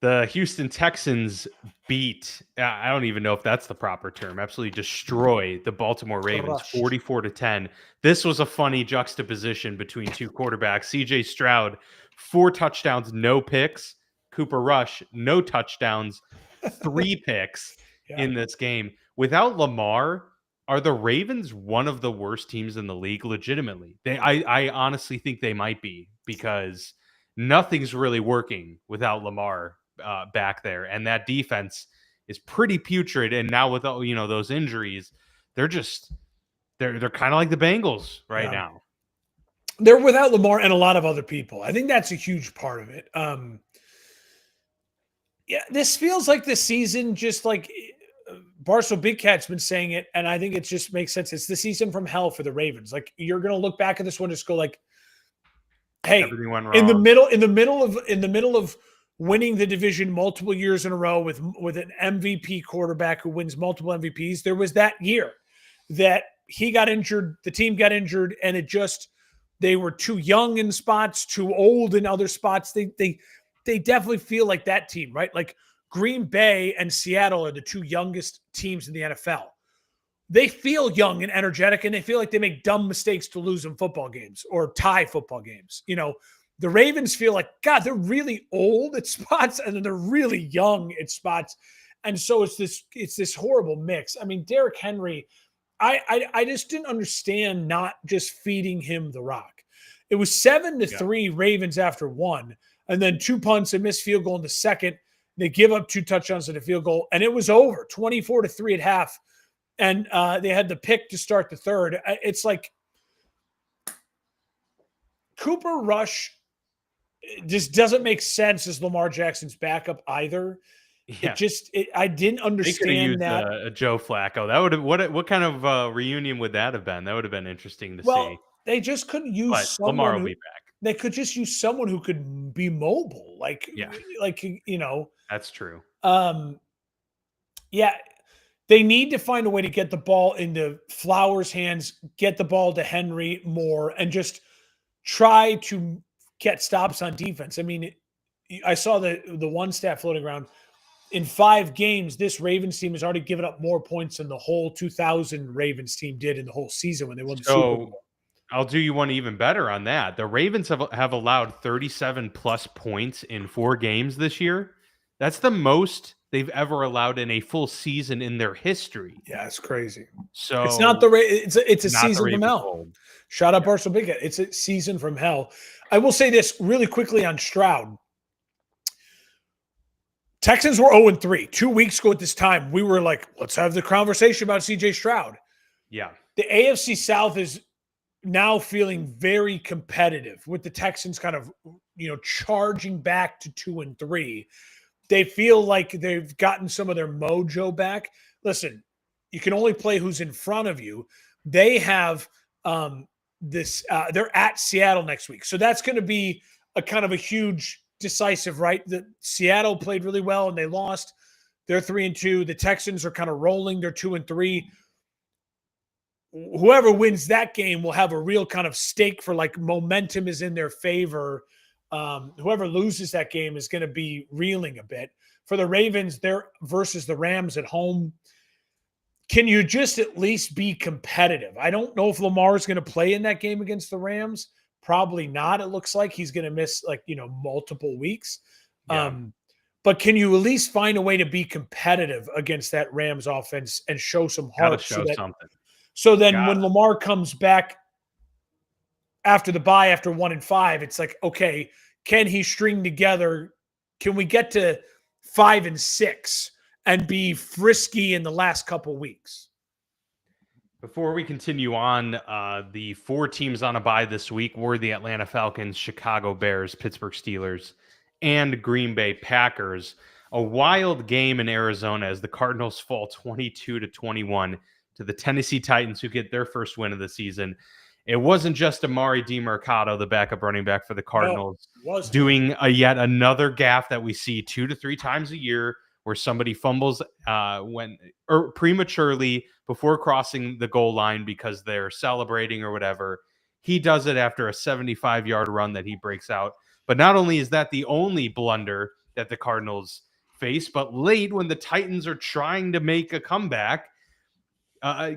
The Houston Texans beat, I don't even know if that's the proper term, absolutely destroy the Baltimore Ravens 44-10. This was a funny juxtaposition between two quarterbacks. CJ Stroud, 4 touchdowns, no picks. Cooper Rush, no touchdowns, 3 picks in this game. Without Lamar, are the Ravens one of the worst teams in the league? Legitimately. I honestly think they might be, because nothing's really working without Lamar back there, and that defense is pretty putrid. And now with those injuries, they're kind of like the Bengals right now. They're without Lamar and a lot of other people. I think that's a huge part of it. This feels like the season, just like Barstool Big Cat's been saying it, and I think it just makes sense. It's the season from hell for the Ravens. Like, you're going to look back at this one and just go like, hey, everything went wrong. in the middle of winning the division multiple years in a row with an MVP quarterback who wins multiple MVPs, there was that year that he got injured, the team got injured, and they were too young in spots, too old in other spots. They definitely feel like that team, right? Like Green Bay and Seattle are the 2 youngest teams in the NFL. They feel young and energetic, and they feel like they make dumb mistakes to lose in football games or tie football games. The Ravens feel like, God, they're really old at spots, and then they're really young at spots. And so it's this horrible mix. I mean, Derrick Henry, I just didn't understand not just feeding him the rock. It was 7-3 Ravens after 1, and then 2 punts, and missed field goal in the second. They give up 2 touchdowns and a field goal, and it was over 24-3 at half. And they had the pick to start the third. It's like Cooper Rush just doesn't make sense as Lamar Jackson's backup either. Yeah. I didn't understand that. A Joe Flacco. That would have what kind of reunion would that have been? That would have been interesting to see. They just couldn't use someone. Lamar will be back. They could just use someone who could be mobile. That's true. They need to find a way to get the ball into Flowers' hands, get the ball to Henry more, and just try to get stops on defense. I mean, I saw the one stat floating around. In 5 games, this Ravens team has already given up more points than the whole 2000 Ravens team did in the whole season when they won the Super Bowl. I'll do you one even better on that. The Ravens have allowed 37-plus points in 4 games this year. That's the most they've ever allowed in a full season in their history. Yeah, it's crazy. So it's not it's a season from hell. Shout out Barstool Big Cat. It's a season from hell. I will say this really quickly on Stroud. Texans were 0-3. 2 weeks ago at this time, we were like, let's have the conversation about CJ Stroud. Yeah. The AFC South is now feeling very competitive with the Texans kind of, charging back to 2-3. They feel like they've gotten some of their mojo back. Listen, you can only play who's in front of you. They have they're at Seattle next week. So that's going to be a kind of a huge decisive, right? The Seattle played really well and they lost. They're 3-2. The Texans are kind of rolling. They're 2-3. Whoever wins that game will have a real kind of stake for like momentum is in their favor. Whoever loses that game is going to be reeling a bit. For the Ravens, they're versus the Rams at home. Can you just at least be competitive? I don't know if Lamar is going to play in that game against the Rams. Probably not. It looks like he's going to miss multiple weeks. Yeah. But can you at least find a way to be competitive against that Rams offense and show some heart? Gotta show something. So then when Lamar comes back after the bye, after 1-5, it's like, okay, can he string together? Can we get to 5-6 and be frisky in the last couple weeks? Before we continue on, the 4 teams on a bye this week were the Atlanta Falcons, Chicago Bears, Pittsburgh Steelers, and Green Bay Packers. A wild game in Arizona as the Cardinals fall 22-21 to the Tennessee Titans, who get their first win of the season. It wasn't just Amari DiMercato, the backup running back for the Cardinals, doing yet another gaffe that we see 2 to 3 times a year, where somebody fumbles prematurely before crossing the goal line because they're celebrating or whatever. He does it after a 75-yard run that he breaks out. But not only is that the only blunder that the Cardinals face, but late when the Titans are trying to make a comeback,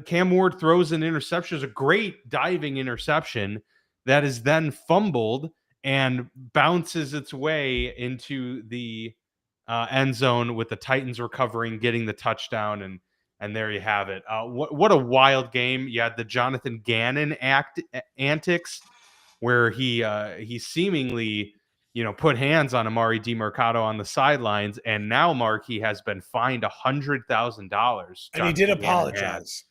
Cam Ward throws an interception. It's a great diving interception that is then fumbled and bounces its way into the end zone with the Titans recovering, getting the touchdown, and there you have it. What a wild game. You had the Jonathan Gannon antics where he seemingly put hands on Amari DiMercato on the sidelines, and now Mark, he has been fined $100,000. And he did apologize,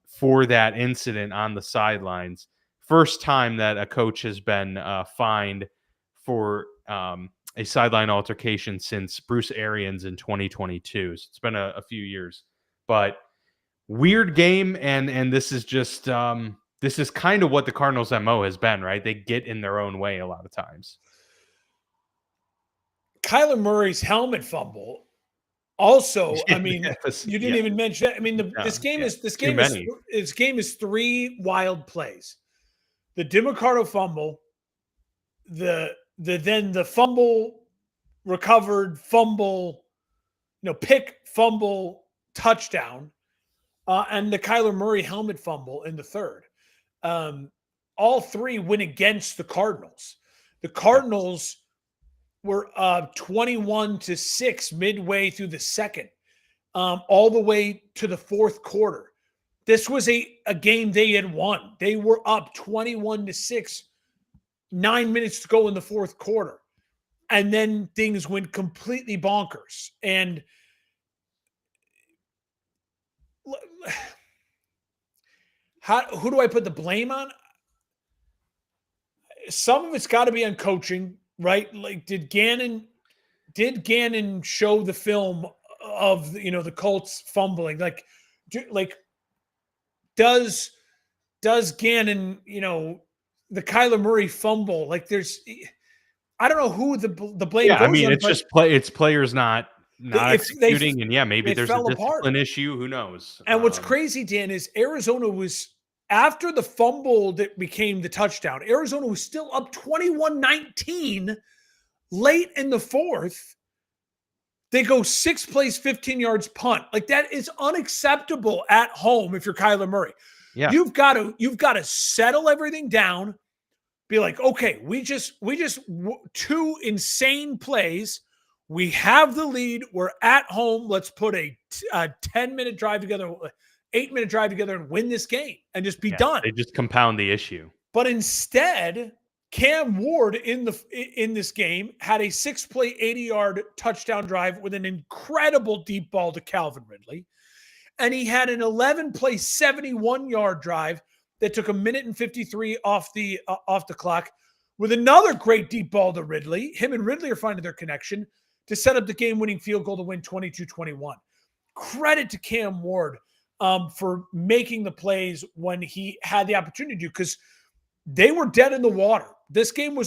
for that incident on the sidelines. First time that a coach has been fined for a sideline altercation since Bruce Arians in 2022. So it's been a few years, but weird game. And this is just, this is kind of what the Cardinals' MO has been, right? They get in their own way a lot of times. Kyler Murray's helmet fumble. Also, I mean, you didn't even mention that. I mean, this game is 3 wild plays. The DiMercato fumble, then the fumble, recovered fumble, pick, fumble, touchdown, and the Kyler Murray helmet fumble in the third. All 3 went against the Cardinals. The Cardinals were 21-6 midway through the second, all the way to the fourth quarter. This was a game they had won. They were up 21-6, 9 minutes to go in the fourth quarter. And then things went completely bonkers. And who do I put the blame on? Some of it's got to be on coaching, right? Like, did Gannon show the film of the Colts fumbling? Like does Gannon, the Kyler Murray fumble? Like, I don't know who the blame. Yeah, goes I mean, on, it's just it's players not executing, and maybe there's a discipline issue. Who knows? And what's crazy, Dan, is Arizona was, after the fumble that became the touchdown, Arizona was still up 21-19 late in the fourth. They go 6 plays, 15 yards, punt. Like, that is unacceptable at home if you're Kyler Murray. Yeah. You've got to settle everything down. Be like, okay, we just 2 insane plays. We have the lead. We're at home. Let's put a 10-minute drive together, 8-minute drive together, and win this game and just be done. They just compound the issue. But instead, Cam Ward in this game had a 6-play, 80-yard touchdown drive with an incredible deep ball to Calvin Ridley. And he had an 11-play, 71-yard drive that took 1 minute and 53 off the clock with another great deep ball to Ridley. Him and Ridley are finding their connection to set up the game-winning field goal to win 22-21. Credit to Cam Ward for making the plays when he had the opportunity to, because they were dead in the water. This game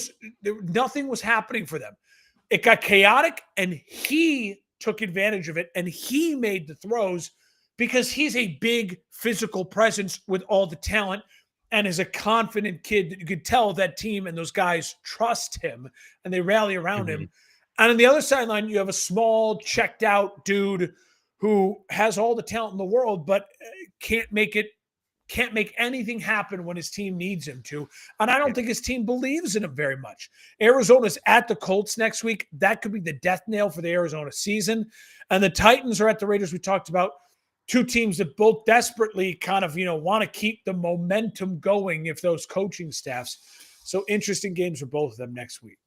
nothing was happening for them. It got chaotic, and he took advantage of it, and he made the throws because he's a big physical presence with all the talent and is a confident kid that you could tell that team and those guys trust him and they rally around him. And on the other sideline, you have a small, checked out dude who has all the talent in the world, but can't make anything happen when his team needs him to. And I don't think his team believes in him very much. Arizona's at the Colts next week. That could be the death nail for the Arizona season. And the Titans are at the Raiders. We talked about two teams that both desperately kind of, want to keep the momentum going if those coaching staffs. So interesting games for both of them next week.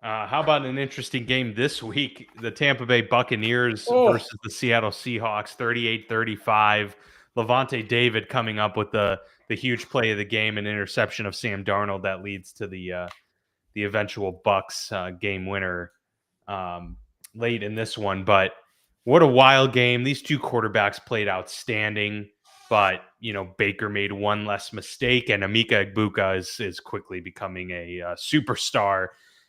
How about an interesting game this week? The Tampa Bay Buccaneers versus the Seattle Seahawks, 38-35. Levante David coming up with the huge play of the game, an interception of Sam Darnold that leads to the eventual Bucks game winner late in this one. But what a wild game. These two quarterbacks played outstanding, but Baker made one less mistake, and Emeka Egbuka is quickly becoming a superstar.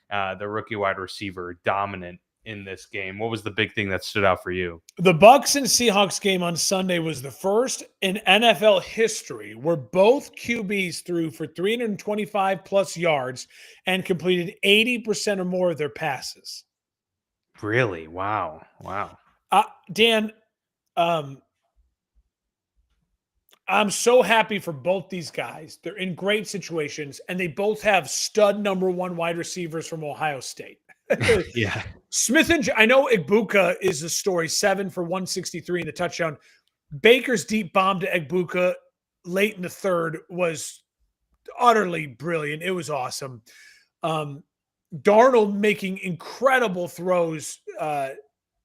The rookie wide receiver, dominant in this game. What was the big thing that stood out for you? The Bucs and Seahawks game on Sunday was the first in NFL history where both QBs threw for 325 plus yards and completed 80% or more of their passes. Really? Wow. Dan, I'm so happy for both these guys. They're in great situations, and they both have stud number one wide receivers from Ohio State. Yeah. Smith and I know Egbuka is the story, 7 for 163 in the touchdown. Baker's deep bomb to Egbuka late in the third was utterly brilliant. It was awesome. Darnold making incredible throws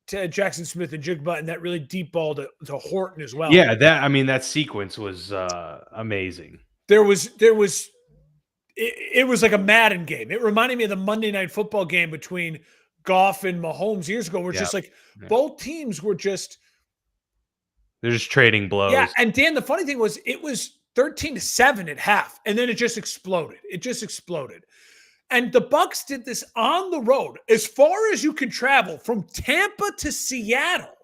to Jackson Smith and Jigba, and that really deep ball to Horton as well. Yeah, that sequence was amazing. It was like a Madden game. It reminded me of the Monday Night Football game between Goff and Mahomes years ago, where just both teams were they're just trading blows. Yeah, and Dan, the funny thing was it was 13-7 at half, and then it just exploded. And the Bucs did this on the road, as far as you can travel from Tampa to Seattle,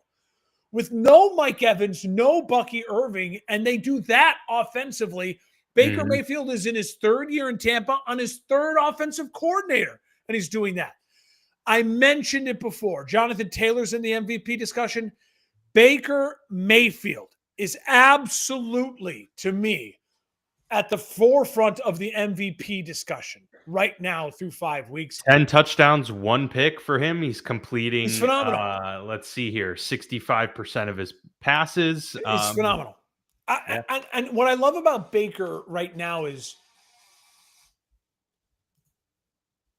with no Mike Evans, no Bucky Irving, and they do that offensively. Baker Mayfield is in his third year in Tampa on his third offensive coordinator, and he's doing that. I mentioned it before. Jonathan Taylor's in the MVP discussion. Baker Mayfield is absolutely, to me, at the forefront of the MVP discussion right now through 5 weeks. 10 touchdowns, 1 pick for him. He's completing, he's phenomenal. Let's see here, 65% of his passes. It's phenomenal. And what I love about Baker right now is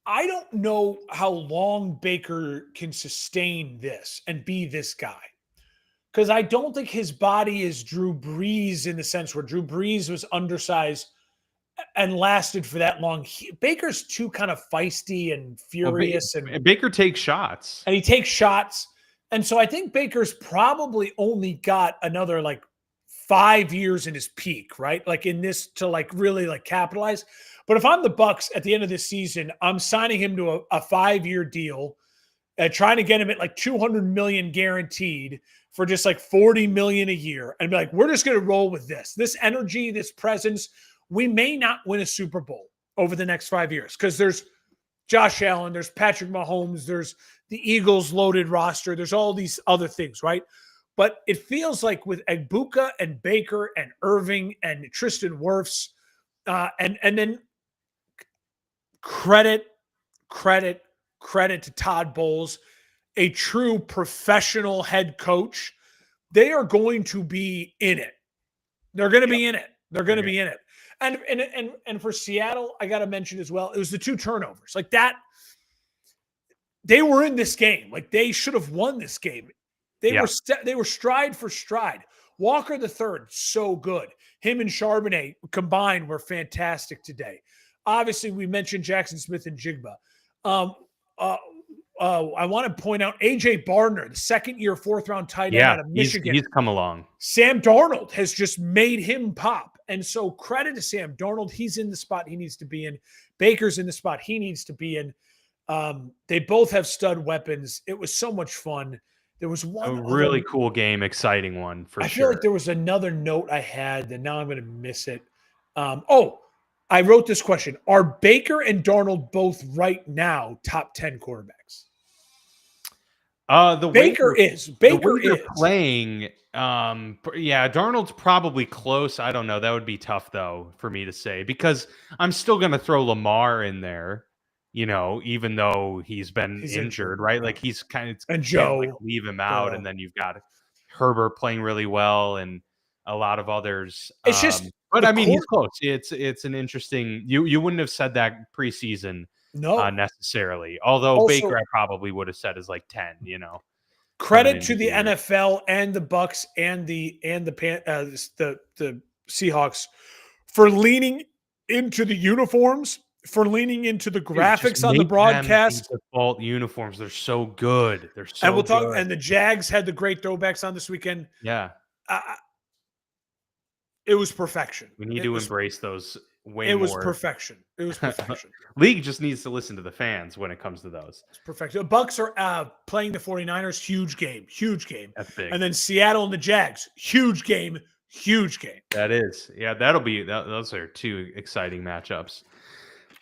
I don't know how long Baker can sustain this and be this guy. Because I don't think his body is Drew Brees in the sense where Drew Brees was undersized and lasted for that long. Baker's too kind of feisty and furious. And Baker takes shots. And he takes shots. And so I think Baker's probably only got another 5 years in his peak, right? In this to really capitalize. But if I'm the Bucs at the end of this season, I'm signing him to a 5-year deal, trying to get him at $200 million guaranteed for just $40 million a year, and be we're just going to roll with this energy, this presence. We may not win a Super Bowl over the next 5 years because there's Josh Allen, there's Patrick Mahomes, there's the Eagles loaded roster, there's all these other things, right? But it feels like with Egbuka and Baker and Irving and Tristan Wirfs, and then credit to Todd Bowles, a true professional head coach, they are going to be in it. They're going to be in it. They're going to be in it. And for Seattle, I got to mention as well, it was the 2 turnovers. That they were in this game. They should have won this game. They were stride for stride. Walker the third, so good. Him and Charbonnet combined were fantastic today. Obviously, we mentioned Jackson Smith and Jigba. I want to point out A.J. Bardner, the second-year, fourth-round tight end out of Michigan. He's come along. Sam Darnold has just made him pop. And so credit to Sam Darnold. He's in the spot he needs to be in. Baker's in the spot he needs to be in. They both have stud weapons. It was so much fun. There was one really cool game, exciting one for sure. I feel like there was another note I had that now I'm going to miss it. I wrote this question. Are Baker and Darnold both right now top 10 quarterbacks? Baker is playing. Darnold's probably close. I don't know. That would be tough though for me to say because I'm still going to throw Lamar in there. Even though he's been injured, right? Like he's kind of and Joe leave him out, and then you've got Herbert playing really well, and a lot of others. It's just, but I mean, he's close. It's an interesting. You wouldn't have said that preseason, necessarily. Although also, Baker, I probably would have said is like 10. Credit to the NFL and the Bucks and the Seahawks for leaning into the uniforms. For leaning into the graphics on the broadcast. Default uniforms, they're so good. They're so and we'll talk. good. And the Jags had the great throwbacks on this weekend. Yeah, it was perfection. We need to embrace those way more. It was perfection. It was perfection. League just needs to listen to the fans when it comes to those. It's perfection. The Bucks are playing the 49ers. Huge game. That's big. And then Seattle and the Jags. Huge game. That is. Yeah, those are two exciting matchups.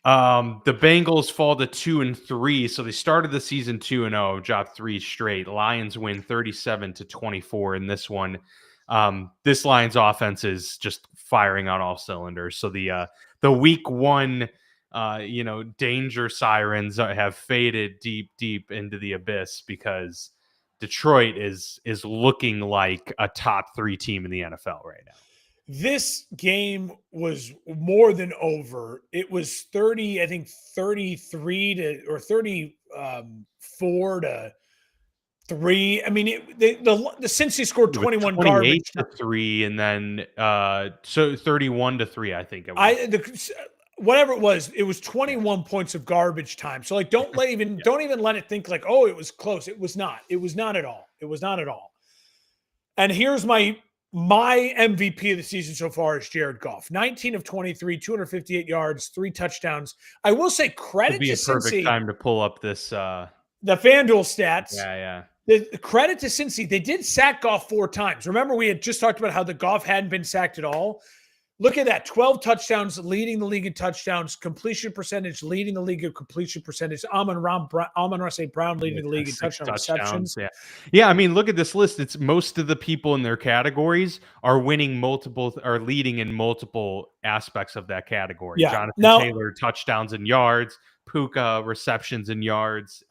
The Bengals fall to 2-3, so they started the season 2-0, dropped 3 straight. Lions win 37-24 in this one. This Lions offense is just firing on all cylinders. So the week 1, danger sirens have faded deep into the abyss because Detroit is looking like a top 3 team in the NFL right now. This game was more than over. It was 33 to or 34 to 3. I mean, the Cincy scored 21 garbage to 3, and then so 31 to 3. I think it was. Whatever it was 21 points of garbage time. So like, don't even let it think like, oh, it was close. It was not. It was not at all. And here's my MVP of the season so far is Jared Goff. 19 of 23, 258 yards, 3 touchdowns. I will say credit to Cincy. It'd be a perfect time to pull up this. The FanDuel stats. Yeah. The credit to Cincy. They did sack Goff 4 times. Remember, we had just talked about how the Goff hadn't been sacked at all. Look at that. 12 touchdowns, leading the league in touchdowns. Completion percentage, leading the league in completion percentage. Amon-Ra St. Brown leading the league in touchdown receptions. Yeah. I mean, look at this list. It's most of the people in their categories are leading in multiple aspects of that category. Yeah. Jonathan Taylor, touchdowns and yards. Puka, receptions and yards.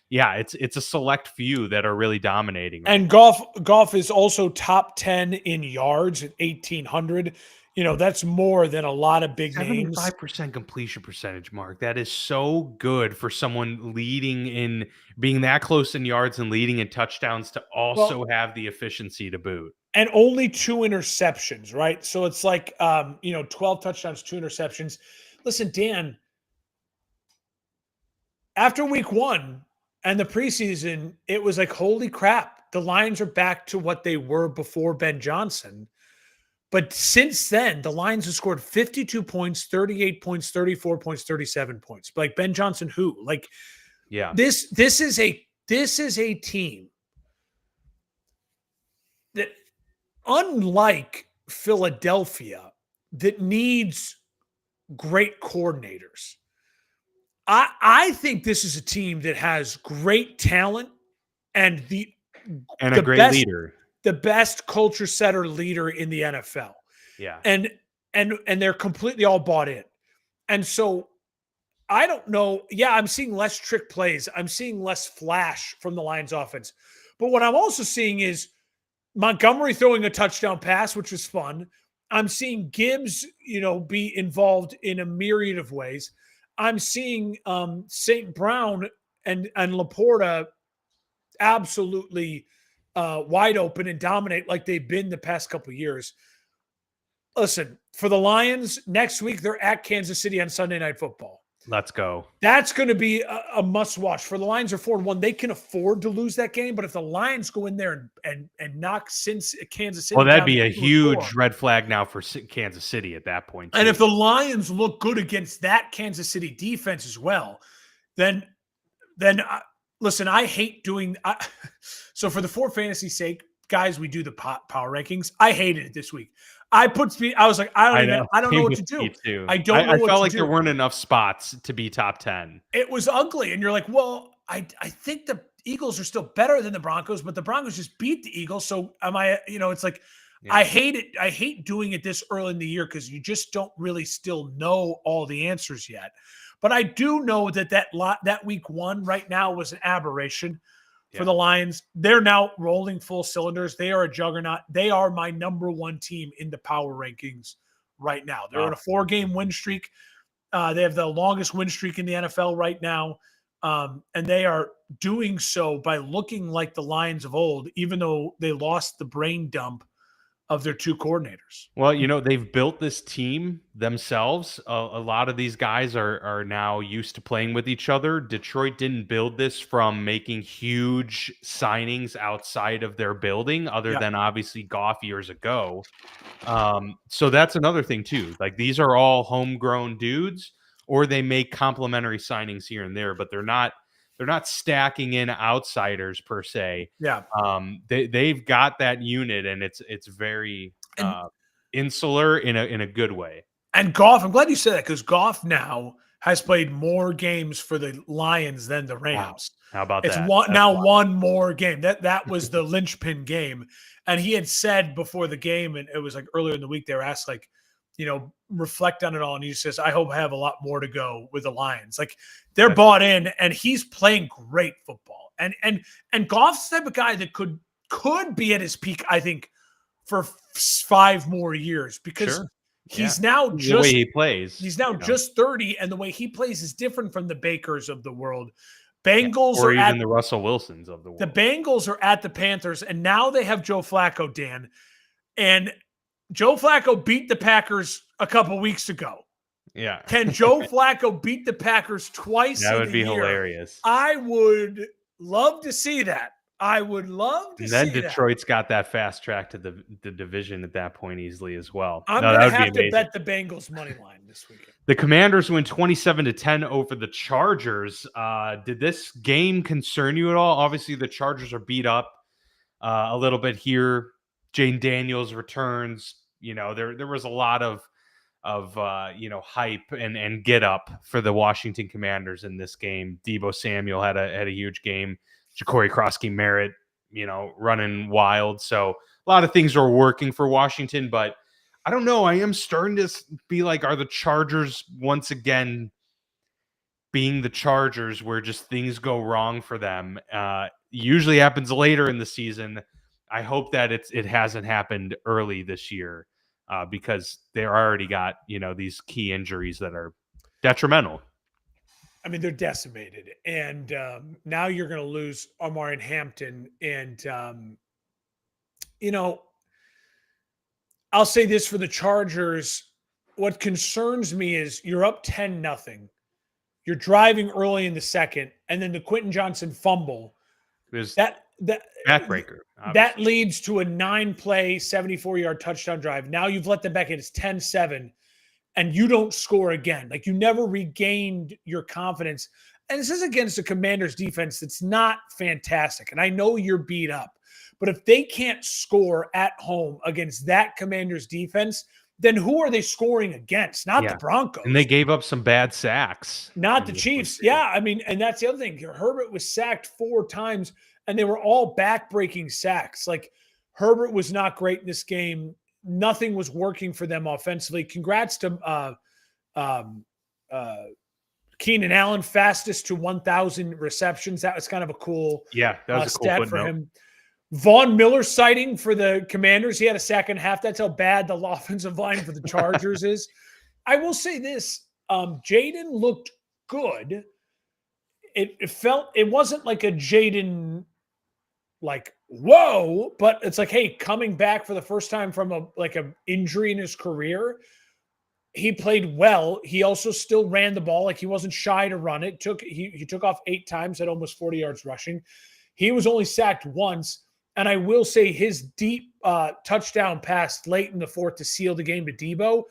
It's a select few that are really dominating. And Goff is also top 10 in yards at 1,800. That's more than a lot of big names. 75% completion percentage, Mark. That is so good for someone leading in being that close in yards and leading in touchdowns to also have the efficiency to boot. And only 2 interceptions, right? So it's like, 12 touchdowns, 2 interceptions. Listen, Dan, after week 1 and the preseason, it was like, holy crap, the Lions are back to what they were before Ben Johnson. But since then, the Lions have scored 52 points, 38 points, 34 points, 37 points. Like Ben Johnson, who? Like, yeah, this is a team that, unlike Philadelphia, that needs great coordinators. I think this is a team that has great talent and a great leader. The best culture setter leader in the NFL. Yeah. And they're completely all bought in. And so I don't know. Yeah, I'm seeing less trick plays. I'm seeing less flash from the Lions offense. But what I'm also seeing is Montgomery throwing a touchdown pass, which was fun. I'm seeing Gibbs, be involved in a myriad of ways. I'm seeing St. Brown and Laporta absolutely wide open and dominate like they've been the past couple of years. Listen, For the Lions, next week, they're at Kansas City on Sunday Night Football. Let's go. That's going to be a must-watch. For the Lions are 4-1. They can afford to lose that game, but if the Lions go in there and knock Kansas City, well, that'd be a huge red flag now for Kansas City at that point, too. And if the Lions look good against that Kansas City defense as well, then listen, I hate doing so for the for fantasy sake, guys, we do the power rankings. I hated it this week. I was like, I don't know what to do. Too. I don't know what to do. I felt like there weren't enough spots to be top 10. It was ugly. And you're like, well, I think the Eagles are still better than the Broncos, but the Broncos just beat the Eagles. So it's like, yeah. I hate it. I hate doing it this early in the year because you just don't really still know all the answers yet. But I do know that week 1 right now was an aberration for the Lions. They're now rolling full cylinders. They are a juggernaut. They are my number 1 team in the power rankings right now. They're on a 4-game win streak. They have the longest win streak in the NFL right now. And they are doing so by looking like the Lions of old, even though they lost the brain dump of their 2 coordinators. Well, they've built this team themselves. A lot of these guys are now used to playing with each other. Detroit didn't build this from making huge signings outside of their building, other than obviously Goff years ago. So that's another thing too. Like, these are all homegrown dudes, or they make complementary signings here and there, but they're not stacking in outsiders per se. Yeah. They've got that unit, and it's very insular in a good way. And Goff, I'm glad you said that, because Goff now has played more games for the Lions than the Rams. Wow. How about that? It's one more game. That was the linchpin game. And he had said before the game, and it was like earlier in the week, they were asked, like, reflect on it all. And he says, I hope I have a lot more to go with the Lions. Like, they're bought in, and he's playing great football. And Goff's the type of guy that could be at his peak, I think, for 5 more years, because he's now just the way he plays. He's now just 30, and the way he plays is different from the Bakers of the world. Bengals or even the Russell Wilsons of the world. The Bengals are at the Panthers, and now they have Joe Flacco, Dan. And Joe Flacco beat the Packers a couple weeks ago. Yeah. Can Joe Flacco beat the Packers twice? That would be hilarious. I would love to see that. I would love to see that. And then Detroit's got that fast track to the division at that point easily as well. I'm going to have to bet the Bengals money line this weekend. The Commanders win 27-10 over the Chargers. Did this game concern you at all? Obviously, the Chargers are beat up a little bit here. Jane Daniels returns. There was a lot of hype and get up for the Washington Commanders in this game. Deebo Samuel had a huge game. Ja'Cory Krosky-Merritt, running wild. So a lot of things are working for Washington, but I don't know. I am starting to be like, are the Chargers once again being the Chargers, where just things go wrong for them? Usually happens later in the season. I hope that it hasn't happened early this year, because they already got, these key injuries that are detrimental. I mean, they're decimated. And now you're going to lose Omarion Hampton. And, I'll say this for the Chargers. What concerns me is you're up 10-0. You're driving early in the second, and then the Quentin Johnson fumble. That backbreaker. That leads to a 9-play, 74-yard touchdown drive. Now you've let them back in. It's 10-7, and you don't score again. Like, you never regained your confidence. And this is against a Commanders defense that's not fantastic. And I know you're beat up. But if they can't score at home against that Commanders defense, then who are they scoring against? Not the Broncos. And they gave up some bad sacks. Not the Chiefs. Yeah, I mean, and that's the other thing. Herbert was sacked 4 times, and they were all back-breaking sacks. Like, Herbert was not great in this game. Nothing was working for them offensively. Congrats to Keenan Allen, fastest to 1,000 receptions. That was kind of a cool that was a cool stat for him. Von Miller sighting for the Commanders. He had a sack and a half. That's how bad the offensive line for the Chargers is. I will say this. Jaden looked good. It wasn't like a Jaden, like, whoa, but it's like, hey, coming back for the first time from a injury in his career he played well. He also still ran the ball. Like, he wasn't shy to run it. He took off 8 times at almost 40 yards rushing. He was only sacked once. And I will say his deep touchdown pass late in the fourth to seal the game to Debo,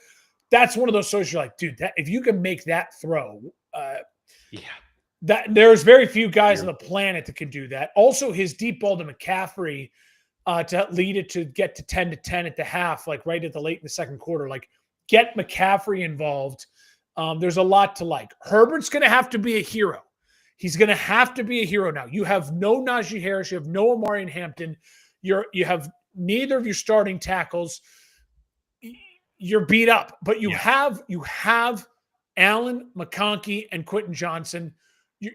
that's one of those throws you're like, dude, if you can make that throw, that there's very few guys on the planet that can do that. Also, his deep ball to McCaffrey to lead it to get to 10-10 at the half, like right at the late in the second quarter, like get McCaffrey involved. There's a lot to like. Herbert's going to have to be a hero. He's going to have to be a hero now. You have no Najee Harris. You have no Amari Hampton. You have neither of your starting tackles. You're beat up, but you have Allen, McConkey, and Quentin Johnson.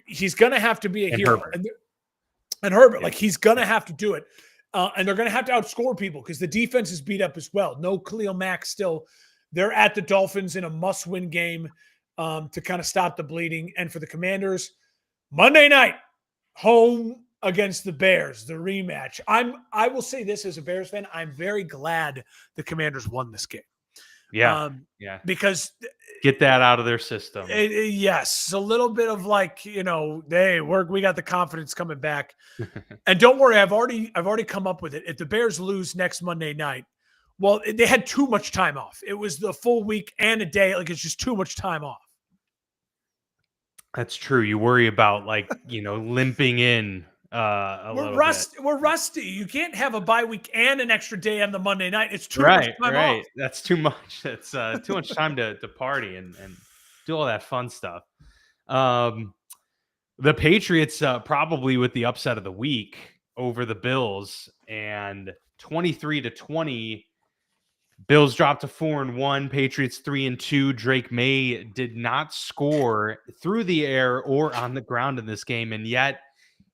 He's going to have to be a hero. And Herbert, like, he's going to have to do it. And they're going to have to outscore people because the defense is beat up as well. No Khalil Mack still. They're at the Dolphins in a must-win game to kind of stop the bleeding. And for the Commanders, Monday night, home against the Bears, the rematch. I will say this as a Bears fan, I'm very glad the Commanders won this game. Because get that out of their system. Yes, a little bit of like, we got the confidence coming back. And don't worry, I've already come up with it. If the Bears lose next Monday night, well, they had too much time off. It was the full week and a day. Like, it's just too much time off. That's true. You worry about limping in We're rusty. You can't have a bye week and an extra day on the Monday night. It's too much time off. That's too much. That's too much time to party and do all that fun stuff. The Patriots probably with the upset of the week over the Bills, and 23-20. Bills dropped to 4-1. Patriots 3-2. Drake May did not score through the air or on the ground in this game, and yet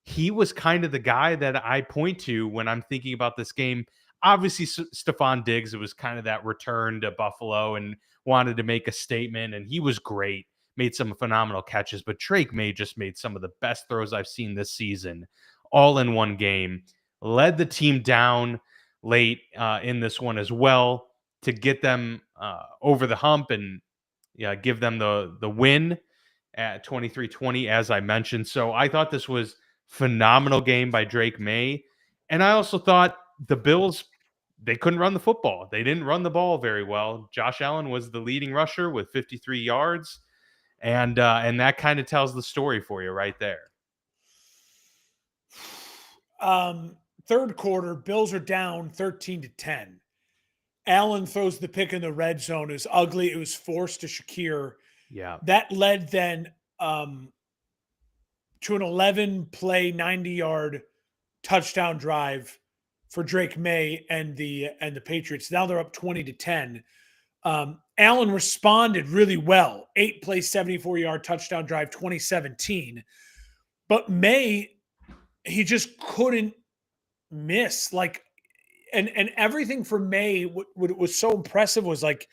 he was kind of the guy that I point to when I'm thinking about this game. Obviously, Stephon Diggs, it was kind of that return to Buffalo and wanted to make a statement, and he was great, made some phenomenal catches, but Drake May just made some of the best throws I've seen this season, all in one game, led the team down late in this one as well to get them over the hump and give them the win at 23-20, as I mentioned. So I thought this was phenomenal game by Drake May. And I also thought the Bills, they couldn't run the football. They didn't run the ball very well. Josh Allen was the leading rusher with 53 yards. And that kind of tells the story for you right there. Third quarter, Bills are down 13-10. Allen throws the pick in the red zone. It was ugly. It was forced to Shakir. Yeah. That led then to an 11-play, 90-yard touchdown drive for Drake May and the Patriots. Now they're up 20-10. Allen responded really well. 8-play, 74-yard touchdown drive, 2017. But May, he just couldn't miss. Like, and everything for May, what was so impressive was like,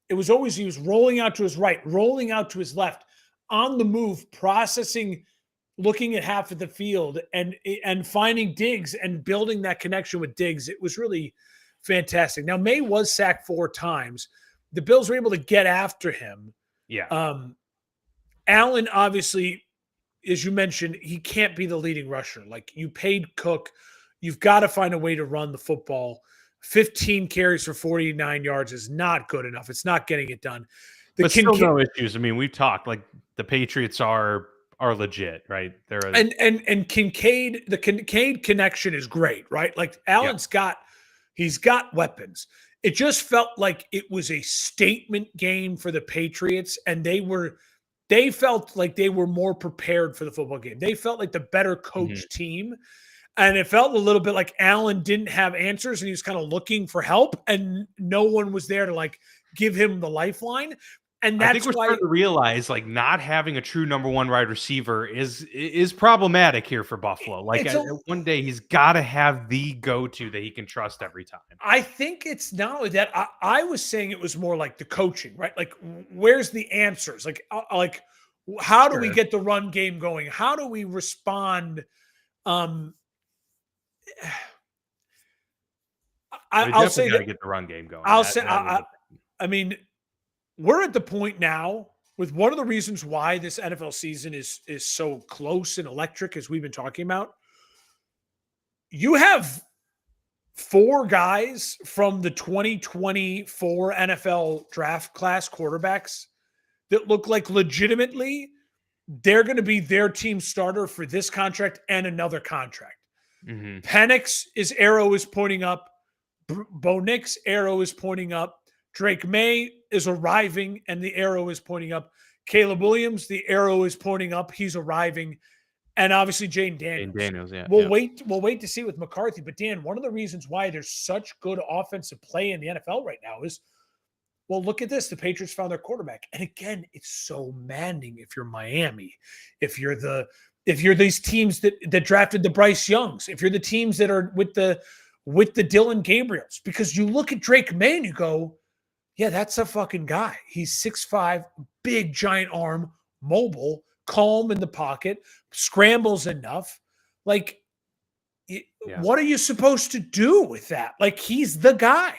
it was always, he was rolling out to his right, rolling out to his left, on the move, processing, looking at half of the field and finding Diggs and building that connection with Diggs. It was really fantastic. Now, May was sacked 4 times. The Bills were able to get after him. Yeah. Allen, obviously, as you mentioned, he can't be the leading rusher. Like, you paid Cook. You've got to find a way to run the football. 15 carries for 49 yards is not good enough. It's not getting it done. But still no issues. I mean, we've talked, like, the Patriots are legit, right? They're and Kincaid, the Kincaid connection is great, right? Like, Allen's he's got weapons. It just felt like it was a statement game for the Patriots, and they felt like they were more prepared for the football game. They felt like the better coached team. And it felt a little bit like Allen didn't have answers and he was kind of looking for help, and no one was there to like give him the lifeline. And that's I think we're starting to realize, like, not having a true number one wide receiver is problematic here for Buffalo. Like, one day he's got to have the go-to that he can trust every time. I think it's not only that. I was saying it was more like the coaching, right? Like, where's the answers? Like how do we get the run game going? How do we respond? I'll say that, get the run game going. I mean, we're at the point now with one of the reasons why this NFL season is so close and electric, as we've been talking about. You have 4 guys from the 2024 NFL draft class quarterbacks that look like legitimately they're going to be their team starter for this contract and another contract. Mm-hmm. Penix's arrow is pointing up. Bo Nix's arrow is pointing up. Drake May is arriving and the arrow is pointing up. Caleb Williams, the arrow is pointing up. He's arriving. And obviously Jane Daniels. We'll wait to see with McCarthy. But Dan, one of the reasons why there's such good offensive play in the NFL right now is, well, look at this. The Patriots found their quarterback. And again, it's so maddening if you're Miami, if you're these teams that drafted the Bryce Youngs, if you're the teams that are with the Dylan Gabriels, because you look at Drake May and you go, yeah, that's a fucking guy. He's 6'5", big giant arm, mobile, calm in the pocket, scrambles enough. Like, what are you supposed to do with that? Like, he's the guy.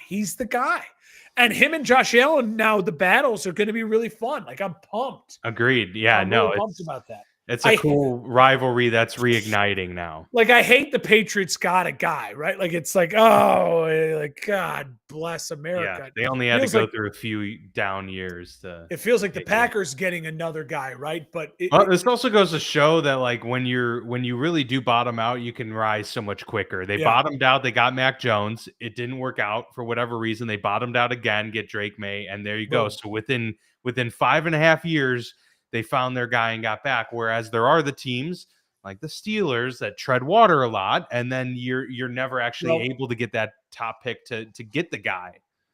And him and Josh Allen now, the battles are going to be really fun. Like, I'm pumped. Agreed. Yeah, I'm really pumped about that. It's a cool rivalry that's reigniting now. Like, I hate the Patriots got a guy, right? Like, it's like, oh, like, God bless America. Yeah, they only had to go through a few down years. It feels like the Packers getting another guy, right? But this also goes to show that, like, when you really do bottom out, you can rise so much quicker. They bottomed out. They got Mac Jones. It didn't work out for whatever reason. They bottomed out again, get Drake May, and there you go. So within 5.5 years, they found their guy and got back. Whereas there are the teams like the Steelers that tread water a lot, and then you're never actually able to get that top pick to get the guy.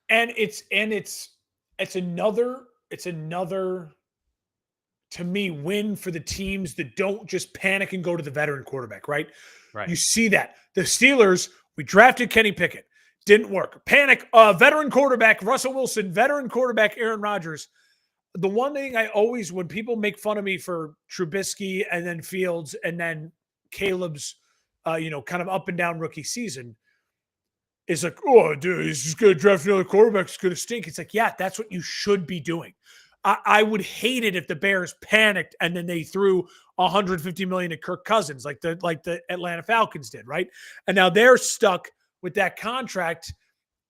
And it's another to me win for the teams that don't just panic and go to the veteran quarterback, right? Right. You see that. The Steelers, we drafted Kenny Pickett. Didn't work. Panic, veteran quarterback, Russell Wilson, veteran quarterback, Aaron Rodgers. The one thing I always, when people make fun of me for Trubisky and then Fields and then Caleb's, kind of up and down rookie season, is like, oh, dude, he's just going to draft another quarterback. It's going to stink. It's like, yeah, that's what you should be doing. I would hate it if the Bears panicked and then they threw $150 million to Kirk Cousins, like the Atlanta Falcons did, right? And now they're stuck with that contract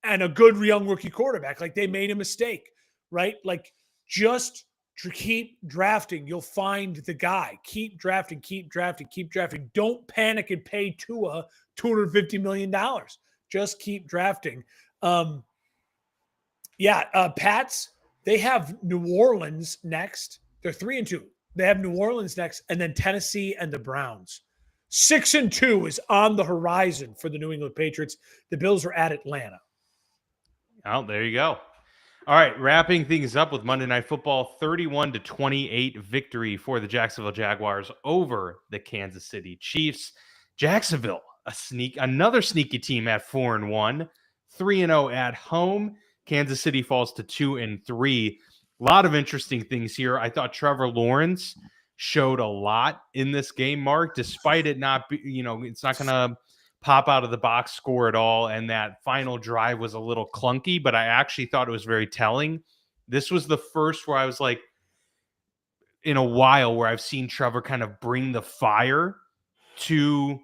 and a good young rookie quarterback. Like, they made a mistake, right? Like, just keep drafting. You'll find the guy. Keep drafting. Don't panic and pay Tua $250 million. Just keep drafting. Pats, they have New Orleans next. They're 3-2. They have New Orleans next, and then Tennessee and the Browns. 6-2 is on the horizon for the New England Patriots. The Bills are at Atlanta. Oh, there you go. All right, wrapping things up with Monday Night Football, 31-28 victory for the Jacksonville Jaguars over the Kansas City Chiefs. Jacksonville, another sneaky team at 4-1, 3-0 at home. Kansas City falls to 2-3. A lot of interesting things here. I thought Trevor Lawrence showed a lot in this game, Mark, despite it not be, it's not going to pop out of the box score at all. And that final drive was a little clunky, but I actually thought it was very telling. This was the first where I was like, in a while, where I've seen Trevor kind of bring the fire to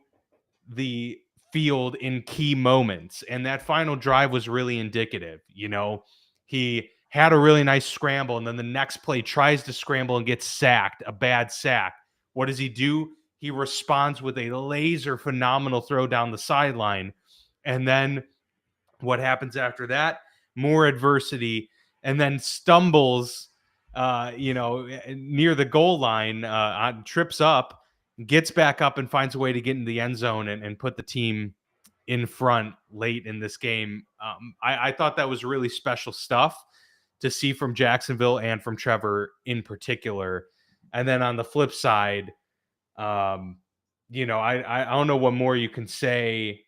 the field in key moments. And that final drive was really indicative. He had a really nice scramble, and then the next play tries to scramble and gets sacked, a bad sack. What does he do? He responds with a laser phenomenal throw down the sideline. And then what happens after that? More adversity, and then stumbles, near the goal line, trips up, gets back up and finds a way to get in the end zone and put the team in front late in this game. I thought that was really special stuff to see from Jacksonville and from Trevor in particular. And then on the flip side, I don't know what more you can say.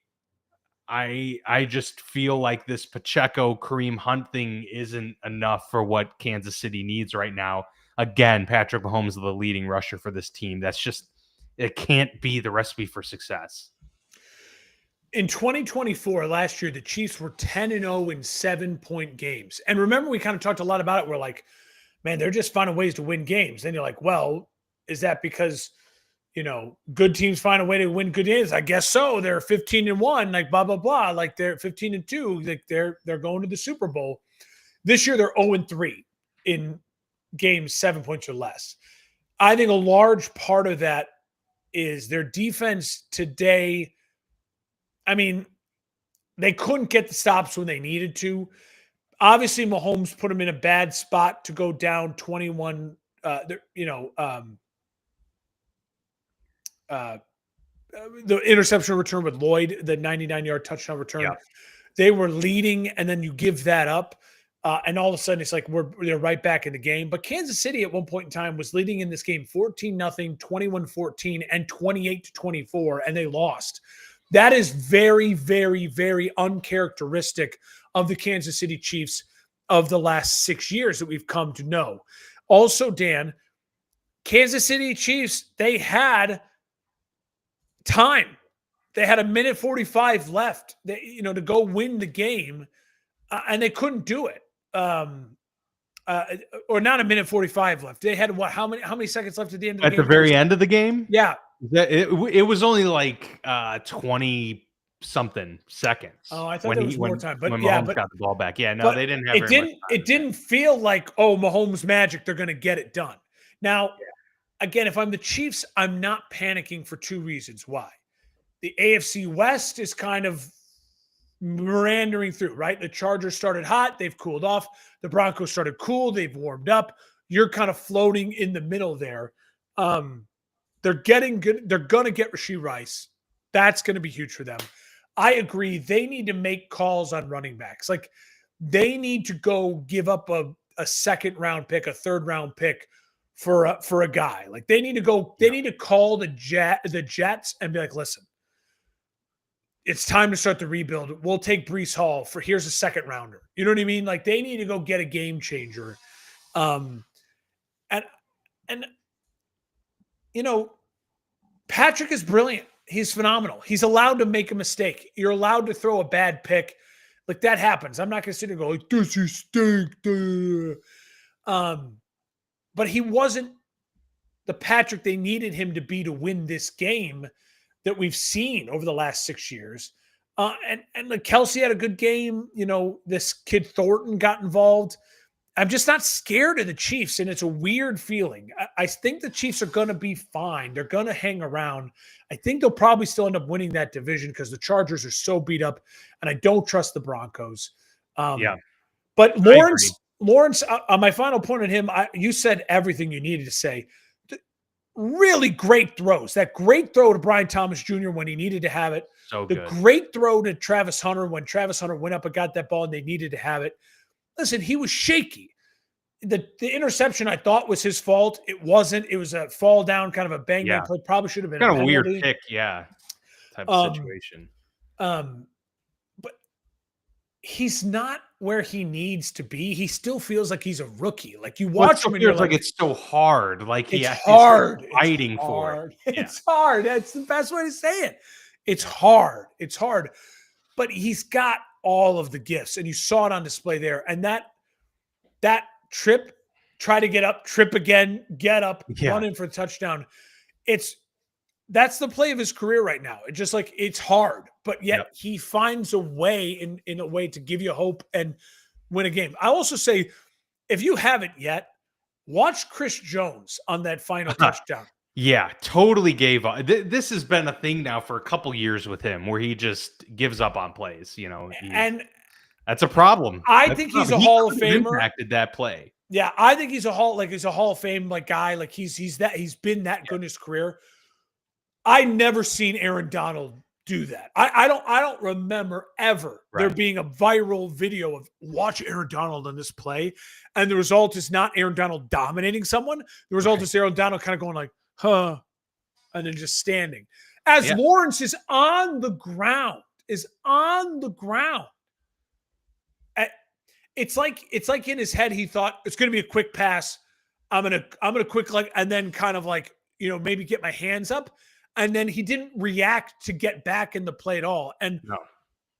I just feel like this Pacheco Kareem Hunt thing isn't enough for what Kansas City needs right now. Again, Patrick Mahomes is the leading rusher for this team. It can't be the recipe for success. In 2024, last year, the Chiefs were 10-0 in 7-point games. And remember, we kind of talked a lot about it. We're like, man, they're just finding ways to win games. Then you're like, well, is that because, good teams find a way to win good games? I guess so. They're 15-1, like blah, blah, blah. Like they're 15-2. Like they're going to the Super Bowl. This year, they're 0-3 in games 7 points or less. I think a large part of that is their defense today. I mean, they couldn't get the stops when they needed to. Obviously, Mahomes put them in a bad spot to go down 21. The interception return with Lloyd, the 99-yard touchdown return. Yeah. They were leading, and then you give that up. And all of a sudden, it's like they're right back in the game. But Kansas City at one point in time was leading in this game 14-0, 21-14, and 28-24, and they lost. That is very, very, very uncharacteristic of the Kansas City Chiefs of the last 6 years that we've come to know. Also, Dan, Kansas City Chiefs, they had time. They had 1:45 left, to go win the game, and they couldn't do it. Or not 1:45 left. They had what? How many seconds left at the end of the game? At the very end of the game? Yeah. It was only like 20 something seconds. Oh, I thought there was more time. But when yeah, Mahomes got the ball back. Yeah, no, they didn't have very much time. It didn't feel like, oh, Mahomes magic, they're going to get it done. Now, again, if I'm the Chiefs, I'm not panicking for two reasons. Why? The AFC West is kind of meandering through, right? The Chargers started hot. They've cooled off. The Broncos started cool. They've warmed up. You're kind of floating in the middle there. They're getting good. They're going to get Rashee Rice. That's going to be huge for them. I agree. They need to make calls on running backs. Like they need to go give up a second round pick, a third round pick for a guy. Like they need to go. They need to call the Jets and be like, listen, it's time to start the rebuild. We'll take Breece Hall here's a second rounder. You know what I mean? Like they need to go get a game changer. Patrick is brilliant. He's phenomenal. He's allowed to make a mistake. You're allowed to throw a bad pick. Like that happens. I'm not going to sit and go like, this is stink. But he wasn't the Patrick they needed him to be to win this game that we've seen over the last 6 years. And like Kelsey had a good game. This kid Thornton got involved. I'm just not scared of the Chiefs, and it's a weird feeling. I think the Chiefs are going to be fine. They're going to hang around. I think they'll probably still end up winning that division because the Chargers are so beat up, and I don't trust the Broncos. But Lawrence, on my final point on him, you said everything you needed to say. Really great throws. That great throw to Brian Thomas Jr. when he needed to have it. So good. The great throw to Travis Hunter when Travis Hunter went up and got that ball and they needed to have it. Listen, he was shaky. The interception I thought was his fault. It wasn't. It was a fall down, kind of a bang bang play. Probably should have been kind of a weird pick, type of situation. But he's not where he needs to be. He still feels like he's a rookie. Like you watch him and you're like it's so hard. Like it's hard. Fighting for it. It's hard. That's the best way to say it. It's hard. It's hard. But he's got all of the gifts, and you saw it on display there. And that trip, try to get up, trip again, get up, run in for a touchdown. That's the play of his career right now. It's just like it's hard, but yet he finds a way in a way to give you hope and win a game. I also say, if you haven't yet, watch Chris Jones on that final touchdown. Yeah, totally gave up. This has been a thing now for a couple years with him where he just gives up on plays, and that's a problem. I think he's a Hall of Famer. Impacted that play. Yeah, I think he's a Hall of Fame guy. Like he's been that good in his career. I never seen Aaron Donald do that. I don't remember ever there being a viral video of watch Aaron Donald on this play, and the result is not Aaron Donald dominating someone. The result is Aaron Donald kind of going like, huh, and then just standing. As Lawrence is on the ground. It's like in his head he thought it's going to be a quick pass. I'm gonna quick and then kind of like maybe get my hands up. and then he didn't react to get back in the play at all. And No.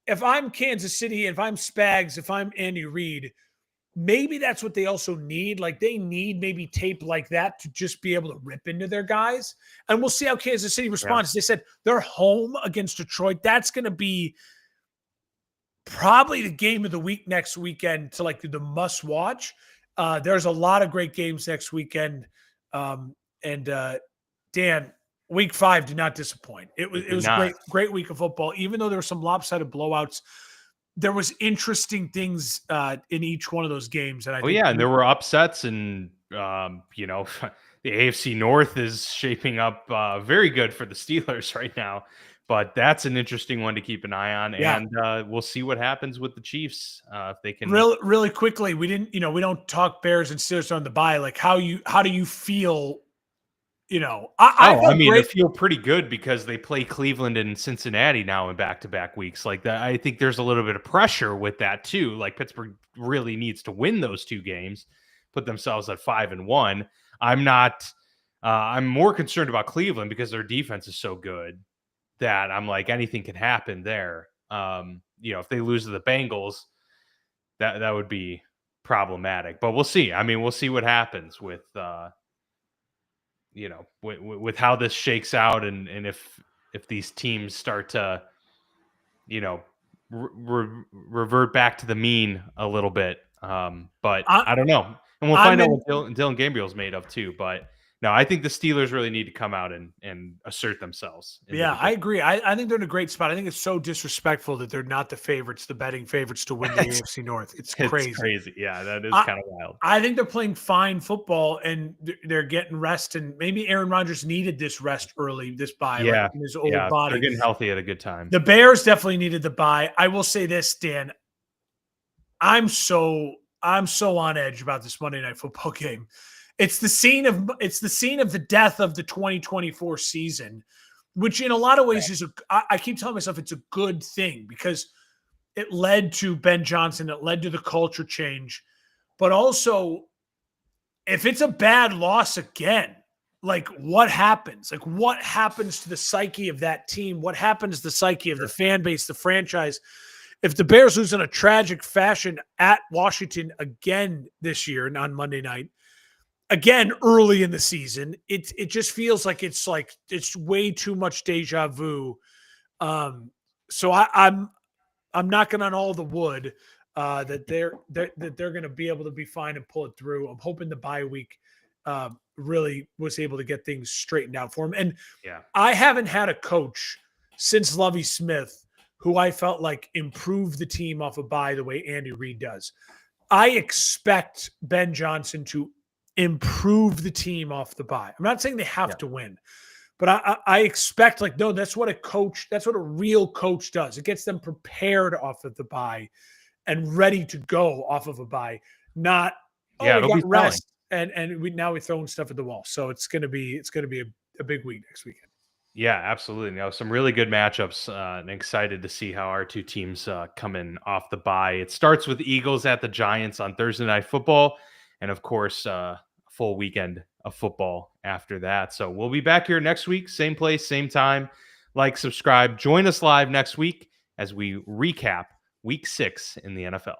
if I'm Kansas City, if I'm Spags, if I'm Andy Reid, maybe that's what they also need. Like they need maybe tape like that to just be able to rip into their guys. And we'll see how Kansas City responds. Yeah. They said they're home against Detroit. That's going to be probably the game of the week next weekend to like the must watch. There's a lot of great games next weekend. Dan, week 5 did not disappoint. It was a great week of football. Even though there were some lopsided blowouts, there was interesting things in each one of those games. And and there were upsets, and the AFC North is shaping up very good for the Steelers right now. But that's an interesting one to keep an eye on, and we'll see what happens with the Chiefs if they can. Really quickly, we don't talk Bears and Steelers on the bye. Like how do you feel? I feel pretty good because they play Cleveland and Cincinnati now in back-to-back weeks. Like that, I think there's a little bit of pressure with that too. Like Pittsburgh really needs to win those 2 games, put themselves at 5-1. I'm more concerned about Cleveland because their defense is so good that I'm like anything can happen there. If they lose to the Bengals, that would be problematic. But we'll see. I mean, we'll see what happens with with how this shakes out, and if these teams start to, revert back to the mean a little bit. But I don't know. And we'll find out what Dylan Gabriel's made of too. But no, I think the Steelers really need to come out and assert themselves. Yeah, I agree. I think they're in a great spot. I think it's so disrespectful that they're not the betting favorites to win the AFC North. It's crazy. It's crazy. Yeah, that is kind of wild. I think they're playing fine football and they're getting rest. And maybe Aaron Rodgers needed this rest early, this bye. Yeah, in his old body. They're getting healthy at a good time. The Bears definitely needed the bye. I will say this, Dan. I'm so on edge about this Monday Night Football game. It's the scene of the death of the 2024 season, which in a lot of ways I keep telling myself it's a good thing because it led to Ben Johnson, it led to the culture change. But also, if it's a bad loss again, like what happens? Like what happens to the psyche of that team? What happens to the psyche of the fan base, the franchise? If the Bears lose in a tragic fashion at Washington again this year and on Monday night, again early in the season, it just feels like it's way too much deja vu. So I'm knocking on all the wood that they're going to be able to be fine and pull it through. I'm hoping the bye week really was able to get things straightened out for him. And I haven't had a coach since Lovie Smith who I felt like improved the team off a bye the way Andy Reid does. I expect Ben Johnson to improve the team off the bye. I'm not saying they have to win, but I expect that's what a real coach does. It gets them prepared off of the bye and ready to go off of a bye, not we got rest and we're throwing stuff at the wall. So it's gonna be a big week next weekend. Yeah, absolutely. Some really good matchups, and excited to see how our 2 teams come in off the bye. It starts with Eagles at the Giants on Thursday Night Football, and of course, full weekend of football after that. So we'll be back here next week, same place, same time. Like, subscribe, join us live next week as we recap Week 6 in the NFL.